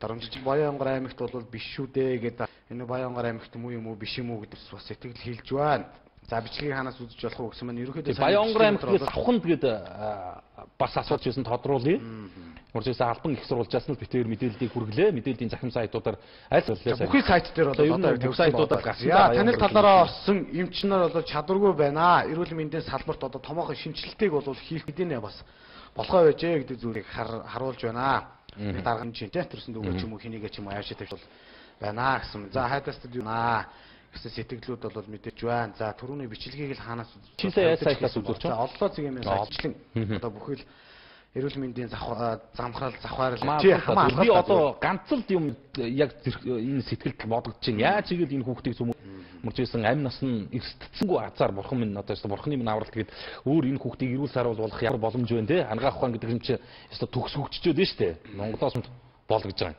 Speaker 2: доромжилж Баянгар аймагт бол биш шүү дээ гэдэг. Энэ Баянгар аймагт юм уу биш юм уу гэдэг бас сэтгэл хэлж байна. За бичлэгийг ханаас үзэж болох уу гэсэн маань ерөөхдөө
Speaker 1: Баянгар аймагт авахнд гэдэг бас асууж байсан тодруулъя. Урьдчилсан албан их сурвалжаас нь битээр мэдээллийг хүргэлээ. Мэдээллийн захим сайтуудаар аль боллоо.
Speaker 2: Бүхий сайт дээр бол одоо
Speaker 1: бүх сайтуудаар гарсан.
Speaker 2: Танил талаараа орсон эмчнэр бол чадваргүй байна. Эрүүл мэндийн салбарт одоо томоохон шинжилгээг бол хийх гэдэнэ бас болохоо байжээ гэдэг зүйлийг харуулж байна. Дарга нь чинь төрсөн дүүгээ ч юм уу хинийгээ ч юм уу аашаа тавьж байна гэсэн. За хайдастад юу наа гэсэн сэтгэлүүд бол мэдээж байна. За түрүүний бичлэгийг л хаанаас
Speaker 1: чи сайтаас үзүүлж байна.
Speaker 2: Оллоо цэгийн сайтлан одоо бүхий л эрүүл мэндийн замхрал завхаарл
Speaker 1: би одоо ганц л юм яг энэ сэтгэлд бодогдож байна. Яаж игээл энэ хүүхдийг мөржсэн амь нас нь эрсдэлсэнгүй азар бурхан минь одоо бурханы минь авралт гээд өөр энэ хүүхдийг эрүүл саруул болох ямар боломж байна те ангаах ухаан гэдэг юм чи өстой төгс хөгжчөөд нь штэ Монголоос бол гэж байгаа юм.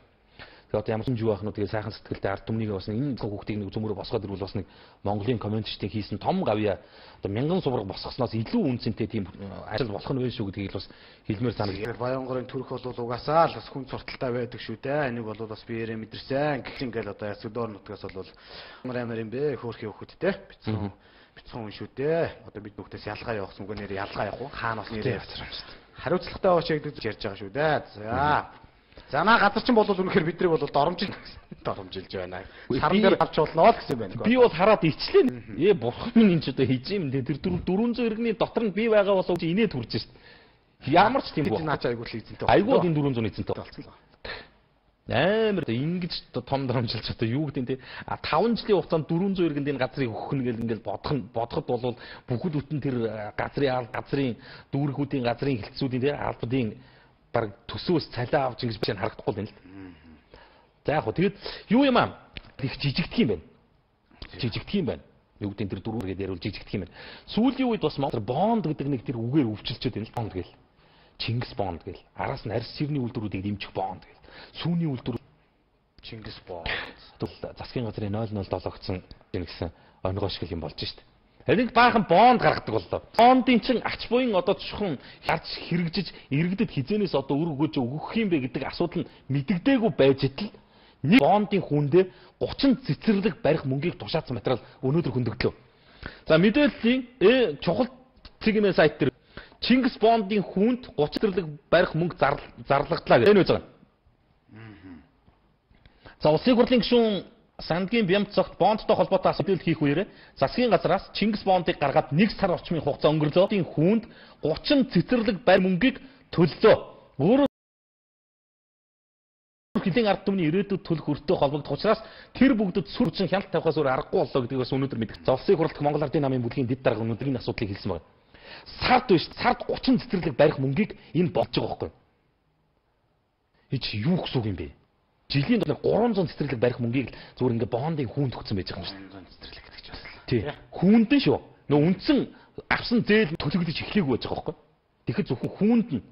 Speaker 1: Тэгээд ямар ч юу ахнуу тэгээ сайхан сэтгэлтэй ард түмнийг бас энэ хүүхдийг нэг зөмөрөө босгоод ирвэл бас нэг Монголын комментчдын хийсэн том гавья одоо 1000 сувраг босгосноос илүү үнцэнтэй тийм ажил болох нь вэ шүү гэдгийг бас хэлмээр санагдав.
Speaker 2: Баянгарын төрх бол угаасаа л бас хүн сурталтай байдаг шүү дээ. Энийг бол бас биеэрээ мэдэрсэн. Гэх ингээл одоо Сүдор нутгаас бол амар юм бэ хөөрхий хөхөд те бицсэн хүн шүү дээ. Одоо бид бүгдээс ялгаа явах зүгөө нэр ялгаа явах уу? Хаана бас нэрээ хариуцлагатай ууч гэдэг ярьж байгаа шүү дээ. За наа газар чинь бол үнэхээр биднийг бол доромжилж байна. Саран дээр авч болно л гэсэн байна.
Speaker 1: Би бол хараад ичлээ. Бурхан минь энэ ч одоо хийж юм дээ. Тэр 400 иргэний дотор нь би байгаа болов чи инээд хүрж шít. Ямар ч тийм
Speaker 2: боо. Наач айгуул эзэнтэй.
Speaker 1: Айгуул энэ 400 эзэнтэй болцлоо. Амар ингэж том доромжилж одоо юу гэдэг нь те 5 жилийн хугацаанд 400 иргэнд энэ газрыг өгөх нь гэл ингээл бодоход бол бүхэл бүтэн тэр газрын дүүргүүдийн газрын хилцүүдийн те албадын баг төсөөс цалиа авч ингэж биш харагдахгүй байна л. За яг хөө тэгэд юу юм аа их жижигдэх юм байна. Жижигдэх юм байна. Юу гэдэг тэр дөрвөр гэдээ ярил жижигдэх юм байна. Сүүлийн үед бас Монгол бонд гэдэг нэг тэр үгээр өвчлөчөөд байна л бонд гээл. Чингис бонд гээл. Араас нь арьс сэрний үйлдвэрүүдийг дэмжих бонд гээл. Сүүний үйлдвэр
Speaker 2: Чингис бонд.
Speaker 1: Засгийн газрын 007 огцсон гэсэн онгойш гэх юм болж шít. Энийг баахан бонд гаргадаг боллоо. Бондын чин ач буян одоо чухам харж хэрэгжиж иргэдэд хизэнээс одоо өр өгөөж өгөх юм бэ гэдэг асуудал нь мэдэгдээгүй байж тал нэг бондын хүндээ 30 цэцэрлэг барих мөнгийг тушаацсан материал өнөөдөр хөндөглөө. За мэдээллийн чухал цэгийн сайт дээр Чингис бондын хүнд 30 цэцэрлэг барих мөнгө зарлагдлаа гэж энэ үз байгаа. За улсын хурлын гишүүн Сандгийн Бямц цогт бондтой холбоотой асуудал хийх үеэр засгийн газраас Чингис бондыг гаргаад 1 сар орчмын хугацаа өнгөрлөө. Тийм хүнд 30 цэцэрлэг барь мөнгийг төллөө. Өөрөөр хэдийн ард түмний ирээдүйд төлөх өртөө холбогдох учраас тэр бүгдэд сүрчин хяналт тавихаас өөр аргагүй боллоо гэдгийг бас өнөөдөр мэдгэж. За улсын хурлд Монгол Ардын намын бүлгийн дэд дарга өнөөдрийн асуудлыг хэлсэн байна. Сард биш сард 30 цэцэрлэг барих мөнгийг энэ болж байгаа байхгүй. Эч юу гэсэн үг юм бэ? Жилийн дотор 300 цэцэрлэг барих мөнгийг зүгээр ингээ бондын хүнд өгсөн байж байгаа юм шүү.
Speaker 2: 300 цэцэрлэг гэдэг ч бас л.
Speaker 1: Тий. Хүндэн шүү. Нөө үндсэн авсан зээл төлөгдөж эхлэегүй байж байгаа байхгүй. Тэгэхэд зөвхөн хүнд нь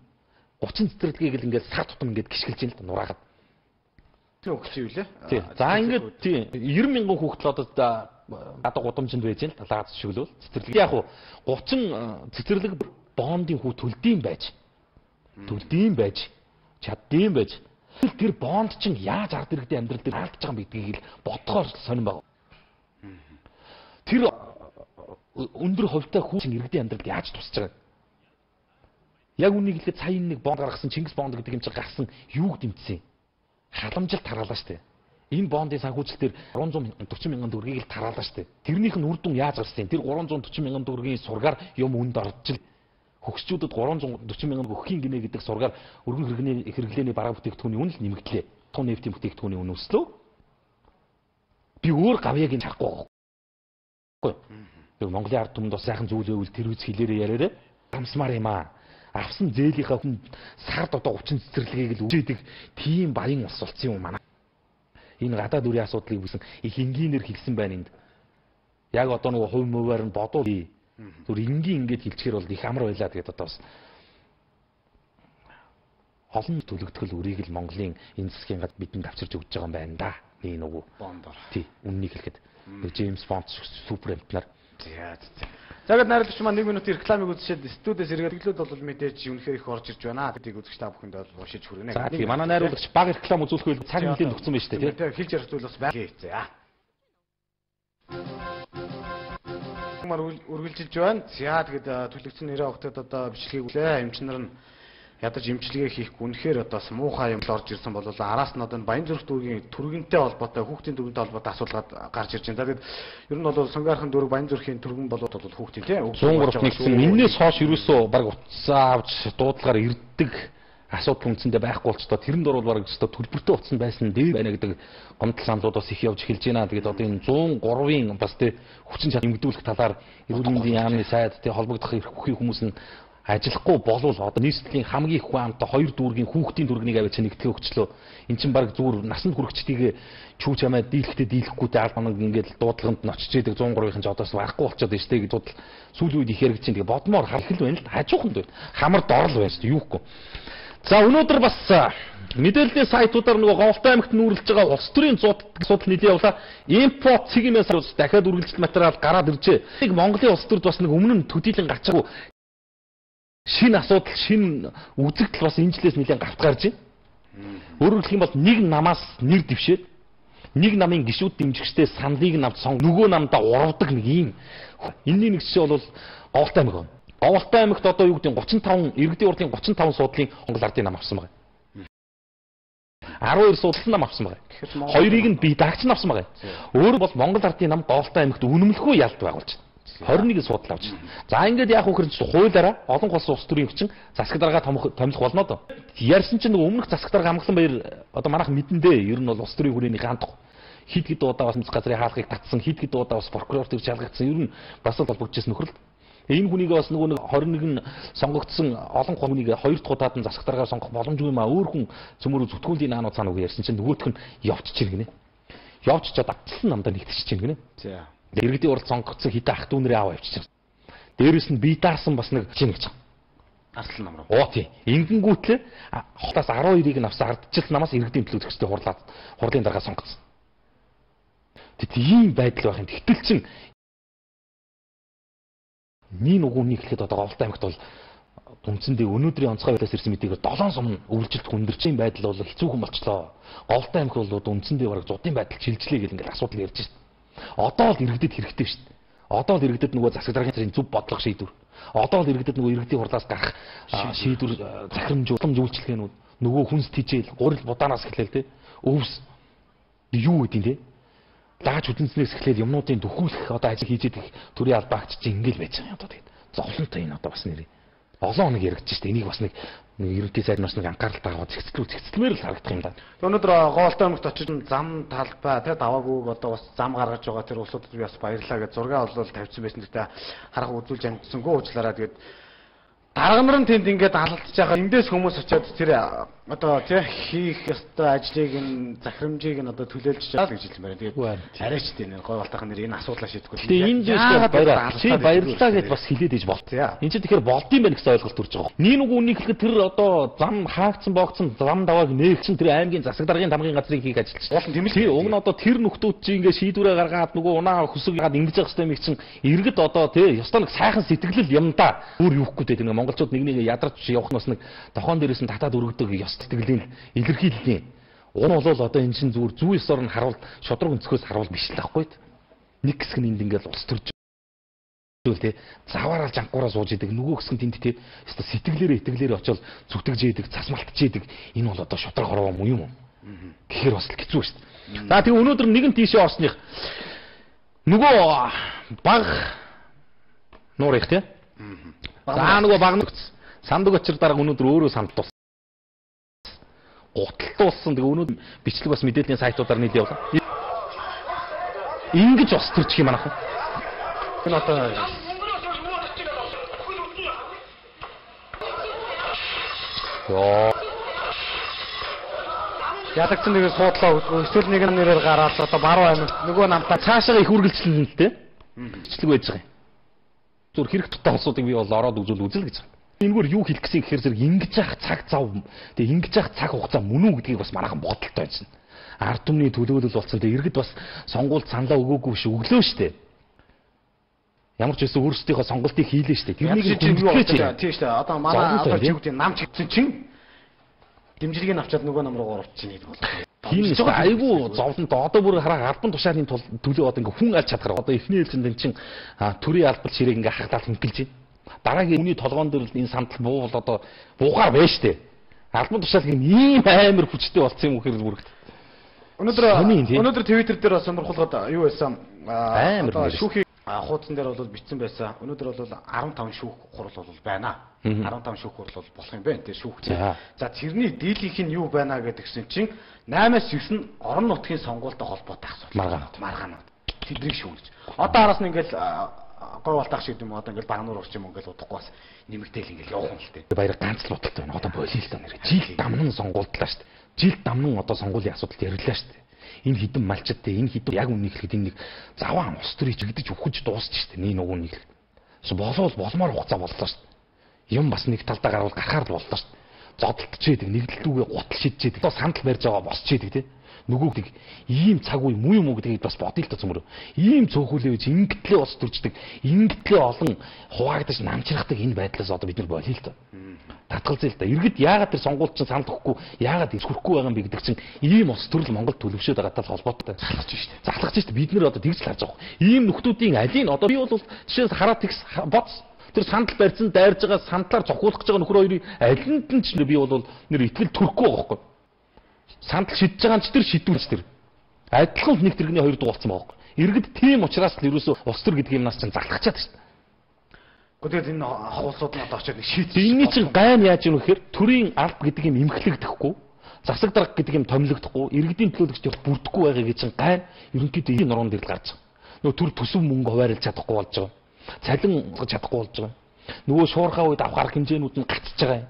Speaker 1: 30 цэцэрлэгийг л ингээ сар тутам ингээ гიშгэлж ин л нураагаад.
Speaker 2: Тэг өгч юу лээ?
Speaker 1: Тий. За ингээд тий 90,000 хүүхдэл одоо одоо гудамжинд байж байна. Лаац шиглүүл цэцэрлэг. Яг уу 30 цэцэрлэг бондын хүү төлдөйм байж. Чаддсан байж. Тэр бонд чинь яаж ард иргэдийн амьдрал дээр хаалтж байгаа юм гэдгийг л бодохоор сонирн баг. Тэр өндөр хувьтай хүн иргэдийн амьдралд яаж тусч байгаа. Яг үнийг хэлэхэд сая нэг бонд гаргасан Чингис бонд гэдэг юм чинь гарсан юуг дэмжсэн. Халамжилт тараалаа штэ. Энэ бондын санхүүжилтээр 340 мянган төгрөгийг л тараалаа штэ. Тэрнийх нь үр дүн яаж гарсан? Тэр 340 мянган төгрөгийн сургаар юм үнд орж хөгсчүүдэд 340 мянган өгөхийн гинэ гэдэг сургаар өргөн хэрэглээний бараа бүтээгдэхүүний үн л нэмэгдлээ. Тун нефтийн бүтээгдэхүүний үн өслөө. Би өөр гавьяаг нь харахгүй байхгүй. Тэр Монголын ард түмэнд бас сайхан зүйл байвал тэр үз хэлээрээ яриараа хамсмаар юм аа. Авсан зээлийнхаа хүн сард одоо 30 цэцэрлэгийг л үжээдэг тийм баян ус болсон юм манай. Энэ гадаад үрийн асуудлыг бүсэн их энгийнээр хэлсэн байна энд. Яг одоо нөгөө хувь мөвөр нь бодвол зүр энгийн ингэж хэлчихэр бол их амар байлаа тэгээд одоо бас олон төлөгдгөл үрийг л Монголын энэ засгийн гад бидэнд авчирч өгч байгаа юм байна да. Нэг нөгөө бондор. Тий, үннийг хэлэхэд Джеймс Бонд супер амтнаар.
Speaker 2: За найруулагч маань 1 минут рекламыг үзчихэд студиэс эргэлглүүд бол мэдээж үнэхээр их орж ирж байна. Гэдгийг үзэгч та бүхэнд бол уншиж хүргэнэ.
Speaker 1: За тийм манай найруулагч баг реклам үзүүлэхгүй цаг нэлээд өгсөн байна шүү дээ.
Speaker 2: Тийм хэлж ярих зүйл бас байна. За. Үргэлжилж байна. За тэгээд төлөвлөсөн нэрээ огтод одоо бичлэгийг үлээ. Эмч нар нь ядаж имчилгээ хийхгүй үнэхээр одоо муухай юм л орж ирсэн бол араас нь одоо Баянзүрх дүүргийн түргэнтэй холбоотой хүүхдийн түргэнтэй холбоотой асуулгаад гарч ирж байна. Тэгээд ер нь бол Сунгаархан дүүрэг Баянзүрхийн түргэн болоод бол хүүхдийн тийм
Speaker 1: 103 нэгсэн энэс хойш ерөөсөө баг утсаа авч дуудлагаар ирдэг асуудал үндсэндээ байхгүй болчтой тэрэнд орвол баг өстой төлбөртэй утсан байсан дээр байна гэдэг гомдол саналууд бас их явж эхэлж байна. Тэгээд одоо энэ 103-ын бас тий хүчин чадал нэмэгдүүлэх талаар эрүүл мэндийн яамны сайд тий холбогдох эрх бүхий хүмүүс нь ажиллахгүй болвол одоо нийслэлийн хамгийн их хамтаа 2 дүүргийн хүүхдийн дүргнийг аваад нэгтгэх өгчлөө. Эн чинь баг зүгээр насанд хүрэгчдийг чүү чамаа дийлэхтэй дийлэхгүйтэй аль банаг ингээд дуудлаганд нь очиж идэг 103-ын ч одоос барахгүй болчиход байна шүү дээ гэж бодол сүүлийн үед их яригдж байна. Тэгээ бодмоор харах л байна л хажууханд байна. Хамар дорл байна шүү дээ юу гэхгүй. За өнөөдөр бас мэдээллийн сайтуудаар нөгөө Говьтай аймагт нүүрлэж байгаа улс төрийн асуудал нийлээ явлаа. Импорт цэгийн сарус дахиад үргэлжилт материал гараад иржээ. Нэг Монголын улс төрд бас нэг өмнө нь төдийлөн гарчаагүй шинэ асуудал, шинэ үзэгдэл бас энэ жилээс нэлээд гавт гарч байна. Өөрөөр хэлэх юм бол нэг намаас нэр дэвшээд нэг намын гишүүд дэмжигчтэй саналыг нь авч нөгөө намдаа урвдаг нэг юм. Энэний нэг жишээ бол Говьтай аймаг. Говьтай аймагт одоо юу гэдэг 35 иргэдийн урдын 35 суудлын Монгол ардын нам авсан байгаа. 12 суудлын нам авсан байгаа. Хоёрыг нь бие даагч нь авсан байгаа. Өөр бол Монгол ардын нам Говьтай аймагт үнэмлэхгүй ялт байгуулж байна. 21 суудал авч. За ингээд яг үхэрч хуулаараа олон улсын улс төрийн хүчин засаг дарга томилох болно доо. Ярьсан чинь нэг өмнөх засаг дарга амглан баяр одоо манайх мэдэндээ ер нь бол улс төрийн хүрээний хаандах хид хид удаа бас мэс газрын хаалгыг татсан хид хид удаа бас прокурор төр шалгагдсан ер нь бас л холбогдчихсэн нөхрөл. Энэ хүнийг бас нөгөө нэг 21 сонгогдсон олон хүнийг 2 дахь удаад нь засаг даргаар сонгох боломжгүй юм а өөр хүн цөмөрө зүтгүүлийн наанууд цаана үг ярьсан чинь нөгөөх нь явчихж гинэ. Явчихад авцсан намдаа нэгтчихэж гинэ. За. Иргэдийн урд сонгогдсон хитэ ах дүүнэрээ аваа явчихсан. Дээрээс нь бие даарсан бас нэг чинь гэж. Арслан нам руу. Оо тий. Ингэнгүүтлээ хотоос 12-ыг нь авсан ардчил намаас иргэдийн төлөө зөкстэй хурлын дарга сонгогдсон. Тэт ийм байдал байх юм. Тэгтэл чин нэг нүгүнийг хэлэхэд одоо Говьтай аймагт бол үндсэндээ өнөөдрийн онцгой байдлаас ирсэн мэдээгээр 7 сум өвлжилт хүндэрчийн байдал бол хэцүүхэн болчлоо. Говьтай аймаг бол үндсэндээ бараг зуудын байдал чилжлээ гэх ингээд асуудал ярьж шít. Одоо л иргэдэд хэрэгтэй шít. Одоо л иргэдэд нөгөө засаг даргын зөв бодлого шийдвэр. Одоо л иргэдэд нөгөө иргэдийн хурлаас гарах шийдвэр захирамжуулалт үйлчлэгээнүүд нөгөө хүнс тижээл гурил будаанаас эхлээл те өвс юу гэдэг те дааж үдэнснээс эхлээд юмнуудын дөхүүлэх одоо ажил хийж идэх төрийн албаагч чинь ингээл байж байгаа юм одоо тэгээд зовлонтой энэ одоо бас нэр олон хоног яригдчих шүү дээ энийг бас нэг ерөнхий сайд нас нэг анхаарал таагаад зэгцлэмээр л харагдах юм да. Өнөөдөр Говьтай аймагт очиж зам талбай тэ даваагүй одоо бас зам гаргаж байгаа тэр улсуудад би бас баярлаа гэж зураг олол тавьсан байсан гэхдээ харах үзүүлж амжсангүй уучлаарай тэгээд
Speaker 2: дарга нар нь тэнд ингээд алалтж байгаа. Эндээс хүмүүс очиод тэр одоо тий хийх ёстой ажлыг нь захирамжийг нь одоо төлөөлж байгаа л гэж хэлмээр. Тэгээд арайч дээ нэр гой болтойхон нэр энэ асуудлаа шийдэхгүй.
Speaker 1: Тэгээ энд дэвшээ баярлалаа гэж бас хэлээд иж болт. Энд чинь тэгэхээр болд юм байна гэсэн ойлголт төрж байгаа. Нэг үнийг хэлэхэд тэр одоо зам хаагдсан боогцсон зам давааг нээгчин тэр аймгийн засаг даргын тамгын газрыг хийх ажилч.
Speaker 2: Уулын тэмэл.
Speaker 1: Тий уг нь одоо тэр нөхдүүд чинь ингээд шийдвэрээ гаргаад нөгөө унаа хөсөг ягаад ингэж явах хэрэгтэй юм чинь иргэд одоо тий ёстой нэг сайхан сэтгэлэл юм да. Өөр юухгүй дээ нэг монголчууд нэг нэгэ ядарч явах нас нэг тохон дээрээс нь татаад өргөдөг ёс сэтгэлийн илэрхийллийн. Уг нь бол одоо энэ чинь зүгээр зүй ёсоор нь харуул шодрог өнцгөөс харуул биш л байхгүй. Нэг хэсэг нь энд ингээд ус төрж тий заваараа жанкуураас сууж идэг нөгөө хэсэг нь тэнд тий ёстой сэтгэлээрээ очиод зүтгэж идэг цасмалтж идэг энэ бол одоо шодрог хорвоо юм уу? Гэхээр бас л хэцүү шүү дээ. За тэгээ өнөөдөр нэгэн тийшээ орсных нөгөө баг нуур их тий. За нөгөө баг нүгц сандаг очир дарга өнөөдөр өөрөө сандтуулсан. Гуталтуулсан. Тэгээ өнөөдөр бичлэг бас мэдээллийн сайтуудаар нийлээ явлаа. Ингэж ус төрчих юм аах.
Speaker 2: Энэ одоо
Speaker 1: ёо
Speaker 2: ядагцсан нэг суудлаа эсвэл нэг нэрээр гараад одоо баруун аймаг нөгөө намтаа
Speaker 1: цаашаа их үргэлжлэн л дээ. Бичлэг байж байгаа юм. Зүр хэрэг тутаа улсуудыг би бол ороод үзүүл үзэл гэж байгаа. Энэгээр юу хэлэх гэсэн гэхээр зэрэг ингэж явах цаг зав тэгээ ингэж явах цаг хугацаа мөн үү гэдгийг бас манайхан бодолтой байсан. Ард түмний төлөөлөл болсон тэгээ иргэд бас сонгуульд саналаа өгөөгүй биш өглөө штэ. Ямар ч байсан өөрсдийнхөө сонголтыг хийлээ штэ.
Speaker 2: Тэрнийг юу тийм штэ. Одоо манай одоо жигүүдийн нам чигсэн чинь дэмжлэгийг авчаад нөгөө нам руу оруулж чинь гэдэг бол.
Speaker 1: Тийм шүү. Айгу зовлонт одоо бүр хараа албан тушаалын төлөө одоо ингээ хүн аль чадхаар одоо эхний ээлжинд энэ чин төрийн албал ширээг ингээ хагдаал хөндлөж байна. Дараагийн үний толгоон дээр энэ сандал буувал одоо буухаар байна штэ. Албан тушаалын ийм амар хүчтэй болсон юм гэхээр бүрэгт. Өнөөдөр Twitter дээр бас сонирхолтой юу байсан одоо шүүхийн хуудсан дээр бол бичсэн байсан. Өнөөдөр бол 15 шүүх хурал бол байна. 15 шүүх хурал бол болох юм байна. Тэр шүүх. За тэрний дийлийнх нь юу байна гэдгсэн чинь 8-аас 9 нь орон нутгийн сонгуультай холбоотой асуудал. Маргаанууд. Тэдрийг шүүгэж. Одоо араас нь ингээл гой болтах шиг юм одоо ингээл багнуур урч юм ингээл удахгүй бас нэмэгдээл ингээл явах юм л дээ. Баяр ганц л бодолтой байна. Одоо болиё л та нэр. Жил дамнан сонгуульдлаа шүү дээ. Жил дамнан одоо сонгуулийн асуудалд яриллаа шүү дээ. Энэ хідэн малчдаа энэ хідэн яг үнийг хэлэхэд энэ нэг заваан ус төрийг чигдэж өгөж дуусч шүү дээ. Нэг үнийг хэлэхэд. Болов болмоор хугацаа боллоо шүү дээ. Юм бас нэг талдаа гарвал гарахаар л боллоо шүү дээ. Зодтолж идэг, нэгдэлтүүгээ гутал шидэж идэг. Одоо сандал барьж байгаа босч идэг тий. Нөгөөг ийм цаг үе муу юм уу гэдгийг бас бодъё л та цөмөр. Ийм цөөхөлөө гэж ингэтлээ ус төрждөг, ингэтлээ олон хуваагдаж намчрахдаг энэ байдлаас одоо бид нар болъё л та. Татгалзъя л та. Иргэд яагаад тэр сонгуульд чинь санал өгөхгүй, яагаад эсрэхгүй байгаа юм бэ гэдэг чинь ийм ус төрөл Монголд төлөвшөөд байгаатай холбоотой. Залхаж штэ. Залхаж штэ. Бид нар одоо тэгж л харж байгаа. Ийм нөхдүүдийн алийг одоо би бол жишээс хараад тэгс боц тэр сандал барьсан дайрж байгаа сандлаар цохиулах гэж байгаа нөхөр хоёрын алинд нь ч би бол нэр итгэл төрөхгүй байгаа байхгүй. Сандал шидэж байгаа нь ч тэр шидүүлж тэр. Адилхан нэг тэрэгний хоёр дуулсан байгаа байхгүй. Иргэд тийм учраас л ерөөсөө ус төр гэдэг юмнаас чинь залхачаад шүү дээ. Гэхдээ энэ хавуулсууд нь одоо очиод нэг шийдэж. Энийний чинь гайн яаж юм гэхээр төрийн алба гэдэг юм имхлэгдэхгүй, засаг дарга гэдэг юм томилогдохгүй, иргэдийн төлөөлөгч бүрдэхгүй байгаагийн чинь гайн ерөнхийдөө энэ нуруунд ирэл гарч байгаа. Нөгөө төр төсөв мөнгө хуваарлж чадахгүй болж байгаа. Цалин чадахгүй болж байгаа. Нөгөө шуурхаа үед авах арга хэмжээнүүд нь гацж байгаа юм.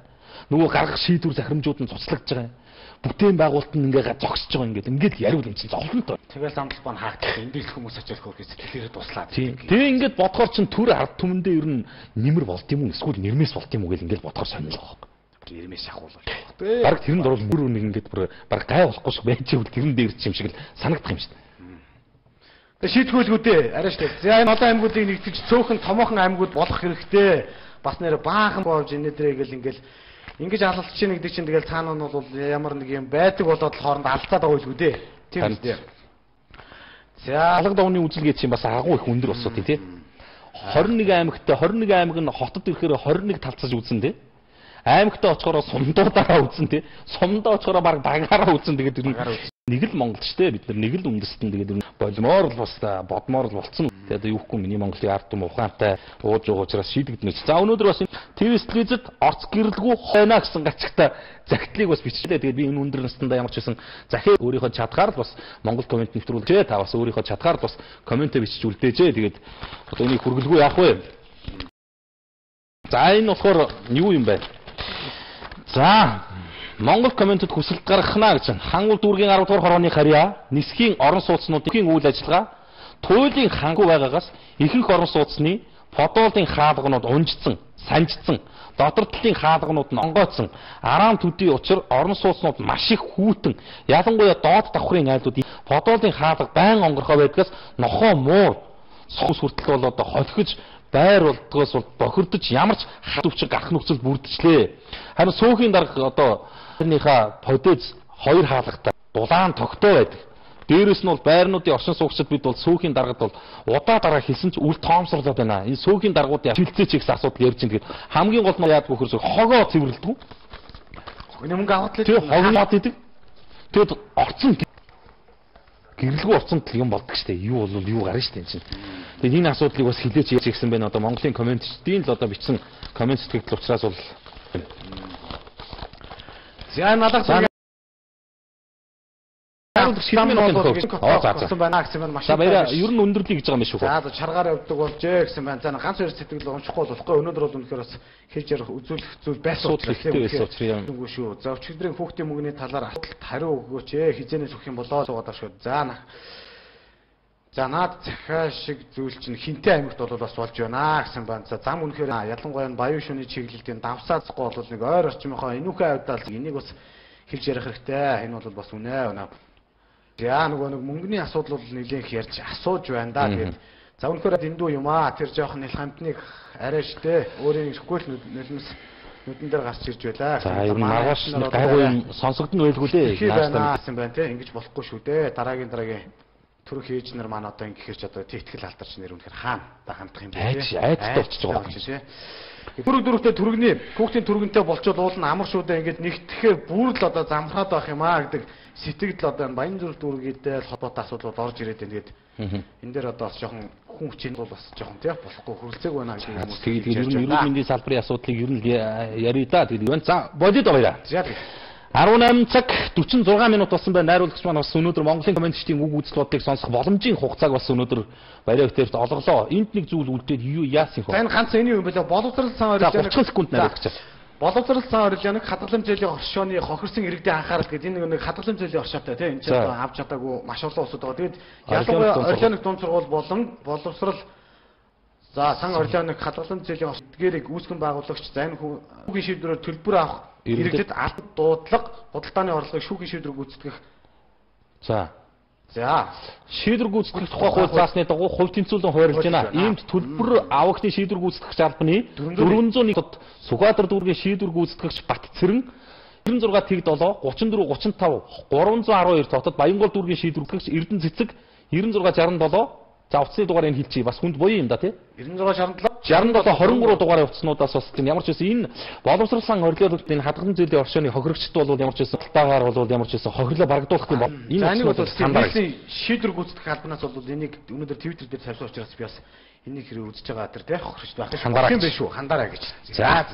Speaker 1: Нөгөө гаргах шийдвэр захирамжууд нь цуцлагдж байгаа юм. Бүтээн байгуулалт нь ингээ зогсож байгаа ингээд яриул юм чинь зовлонтой. Тэгэл сандал бан хаагдах энэ дээл хүмүүс очиод хөрхөж сэтгэлээрээ туслаа. Тэгээ ингээд бодохоор чинь төр ард түмэндээ ер нь нэмэр болт юм уу эсвэл нэрмээс болт юм уу гэл ингээд бодохоор сонирхол байгаа. Нэрмээс шахуулах. Бараг тэрэнд орвол мөр нэг ингээд бүр бараг гай болохгүй шиг байж ивэл тэрэн дээр ч юм шиг л санагдах юм шүү дээ. Тэгээ шийдгүүлгүүдээ арай шүү дээ. За энэ олон аймагуудыг нэгтгэж цөөхөн томоохон аймагуд болох хэрэгтэй. Бас нэр баахан боовж инээдрээ гэл ингээд ингэж алалт чинь гэдэг чинь тэгэл цаана нь бол ямар нэг юм байдаг болоод хооронд алдаад байгаа байлгүй дээ. Тийм үү. За алга давны үзэлгээ чинь бас агуу их өндөр болсон тий. 21 аймагтай 21 аймаг нь хотод ирэхээр 21 талцаж үзэн тий. Аймагтаа очихороо сумдуудаараа үзэн тий. Сумдаа очихороо баг багаараа үзэн тэгээд нэг л Монгол ч тий бид нар нэг л үндэстэн тэгээд болмоор л бас бодмоор л болцсон. Тэгээд юухгүй миний Монголын ард түмэн ухаантай ууж байгаа учраас шийдэгдэнэ. За өнөөдөр бас ТV-сэлгэзэд орц гэрэлгүй хойно гэсэн гачигтай захидлыг бас бичлээ. Тэгээд би энэ өндөр настандаа ямар ч байсан захиа өөрийнхөө чадхаар л бас Монгол комент нэвтрүүлжээ. Та бас өөрийнхөө чадхаар л бас комент бичиж үлдээжээ. Тэгээд одоо энийг хүргэлгүй яах вэ? За энэ болохоор юу юм бэ? За Монгол комментэд хүсэлт гаргахна гэж байна. Хангул дүүргийн 10 дугаар хорооны харьяа, нисхийн орон сууцнуудын үйл ажиллагаа, туйлын хангу байгаагаас ихэнх орон сууцны подолын хаалганууд унжсан, санжсан, дотор талын хаалганууд нь онгойцсон, араам төдий учир орон сууцнууд маш их хүйтэн, ялангуяа доод давхрын айлууд подолын хаалга байн онгорхоо байдгаас нохоо муур сус хүртэл бол одоо холхиж байр болдгоос бохирдож ямар ч хад өвчин гарах нөхцөл бүрдчихлээ. Харин сүүхийн дарга одоо тэрнийхээ подез хоёр хаалгатай дулаан тогтоо байдаг. Дээрээс нь бол байрнуудын оршин суугчид бид бол сүүхийн даргад бол удаа дараа хэлсэн ч үл тоомсорлоод байна. Энэ сүүхийн даргуудын шилцээч гэсэн асуудал ярьж байгаа. Тэгээд хамгийн гол нь яадаг вөхөрсө хогоо цэвэрлдэг.
Speaker 2: Хогны мөнгө аваад л
Speaker 1: тийм хогноод идэг. Тэгэд орцсон гэрлгүй орцсон юм болдог штэ. Юу бол юу гарна штэ энэ чинь. Тэгээд энэ асуудлыг бас хилээч ярьж гисэн байна. Одоо Монголын комментчдийн л одоо бичсэн коммент сэтгэл учраас бол
Speaker 2: за надад
Speaker 1: байна
Speaker 2: гэсэн байна.
Speaker 1: За баяраа ер нь өндөрлөе гэж байгаа юм шүү.
Speaker 2: За чаргаар явдаг болжээ гэсэн байна. За ганц хоёр сэтгэл уншихгүй болохгүй. Өнөөдөр бол үнэхээр бас хийж ярих үзүүлэх зүйл байсан
Speaker 1: учраас
Speaker 2: үгүй шүү. За өчигдрийн хүүхдийн мөнгөний талаар асуулт хариу өгөөч ээ. Хизэнээс өгөх юм болоо зугаадаа шүү. За наад захаа шиг зүйл чинь хинтээ аймагт бол бас болж байна гэсэн байна. За зам үнэхээр ялангуяа баян шөнийн чиглэлтийн давсаацгүй бол нэг ойр орчмынхоо энүүхээ авдаал энийг бас хэлж ярих хэрэгтэй. Энэ бол бас үнэ. За нэг мөнгөний асуудал бол нэлээх ярьж асууж байна да. Тэгээд за үнэхээр дэндүү юм аа. Тэр жоохон ил хамтныг арай штэ. Өөрийн ирэхгүй л нулимс нүдэн дээр гарч ирж байлаа.
Speaker 1: За ер нь маргааш нэг гайгүй юм сонсогдно байлгүй лээ.
Speaker 2: Наастан байна те. Ингэж болохгүй шүү дээ. Дараагийн төрөх ээж нар маань одоо ингэхэрч одоо тэтгэл алдарч нэр үнэхээр хаана да хандах юм бэ те.
Speaker 1: Айдтай болчихж байгаа юм
Speaker 2: те. Түрэг дөрөвтэй түргний хүүхдийн түргэнтэй болчоод уул нь амар шүү дээ ингээд нэгтгэхээр бүр л одоо замхраад байх юм аа гэдэг сэтгэл одоо баян зүрх дүүргийдээ холбоотой асуудлууд орж ирээд байна гэдэг. Энэ дээр одоо бас жоохон хүн хүчин бол бас жоохон тий болохгүй хөрөлцөг байна гэдэг юм уу.
Speaker 1: Тэгээд ер нь эрүүл мэндийн салбарын асуудлыг ер нь ярий да. Тэгээд юу вэ? За бодит баяраа.
Speaker 2: За
Speaker 1: 18 цаг 46 минут болсон байна. Найруулагч маань бас өнөөдөр Монголын комментчдийн үг үзэлтүүдийг сонсох боломжийн хугацааг бас өнөөдөр баяраа өгтөөрт олголоо. Энд нэг зүйл үлдээд юу яасан хөө?
Speaker 2: За энэ ганц энэ юм бэлээ боловсрал сан орилоныг
Speaker 1: 30 секунд найруулагч.
Speaker 2: Боловсрал сан орилоныг хадгалан зээлийн оршооны хохирсон иргэдийн анхаарал гэдэг энэ нэг хадгалан зээлийн оршоотой тийм энэ ч одоо авч чадаагүй маш олон улсууд байгаа. Тэгээд ялангуяа орилоныг дунд сургууль болон боловсрал за сан орилоныг хадгалан зээлийн оршоотгээрийг үүсгэн байгуулагч за энэ хүүгийн шийдвэрээр төлбөр авах иргэдэд албан дуудлага худалдааны орлогыг шүүхийн шийдвэр гүйцэтгэх. За шийдвэр гүйцэтгэх тухай хууль заасны дагуу хувь тэнцвэрлэн хуваарлаж байна. Иймд төлбөр авахны шийдвэр гүйцэтгэгч албаны 401-д Сүхбаатар дүүргийн шийдвэр гүйцэтгэгч Батцэрэн 96 Тэг 7 34 35 312 дотод Баянгол дүүргийн шийдвэр гүйцэтгэгч Эрдэнэ Цэцэг 96 67 за утасны дугаарыг хэлчихье. Бас хүнд боёо юм да тий. 96 67 23 дугаараа утаснуудаас бас тийм ямар ч байсан энэ боловсрал сан орилуулалт энэ хадгалан зээлийн оршооны хохирогчд бол ямар ч байсан талтаагаар бол ямар ч байсан хохирлоо барагдуулах юм бол энэ бол сандарсан шийдвэр гүйцэтгэх албанаас бол энийг өнөөдөр Twitter дээр тавьсан учраас би бас энийг хэрэг үзэж байгаа тэр тий хохирогчд байх юм биш үү хандараа гэж. За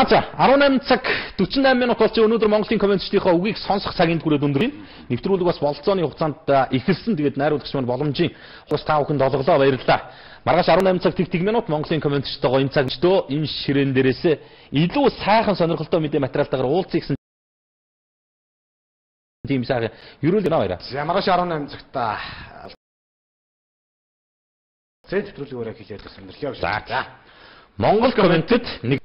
Speaker 2: 18 цаг 48 минут болж өнөөдөр Монголын комментчдийнхаа үгийг сонсох цагийн түрээд өндөр юм. Нэвтрүүлэг бас бололцооны хугацаанд ихэлсэн. Тэгээд найруулагч маань боломжийн бас та бүхэнд олголоо баярлалаа. Маргааш 18 цаг 50 минут Монголын комментчтойгоо энэ цагчдөө энэ ширээн дээрээс илүү сайхан сонирхолтой мэдээ материалтайгаар уулзъя гэсэн тийм сайхан ерөөл байна баяраа. За маргааш 18 цагта зэт нэвтрүүлэг өрөө хийлээд сонирхъя. За Монгол комментэд нэг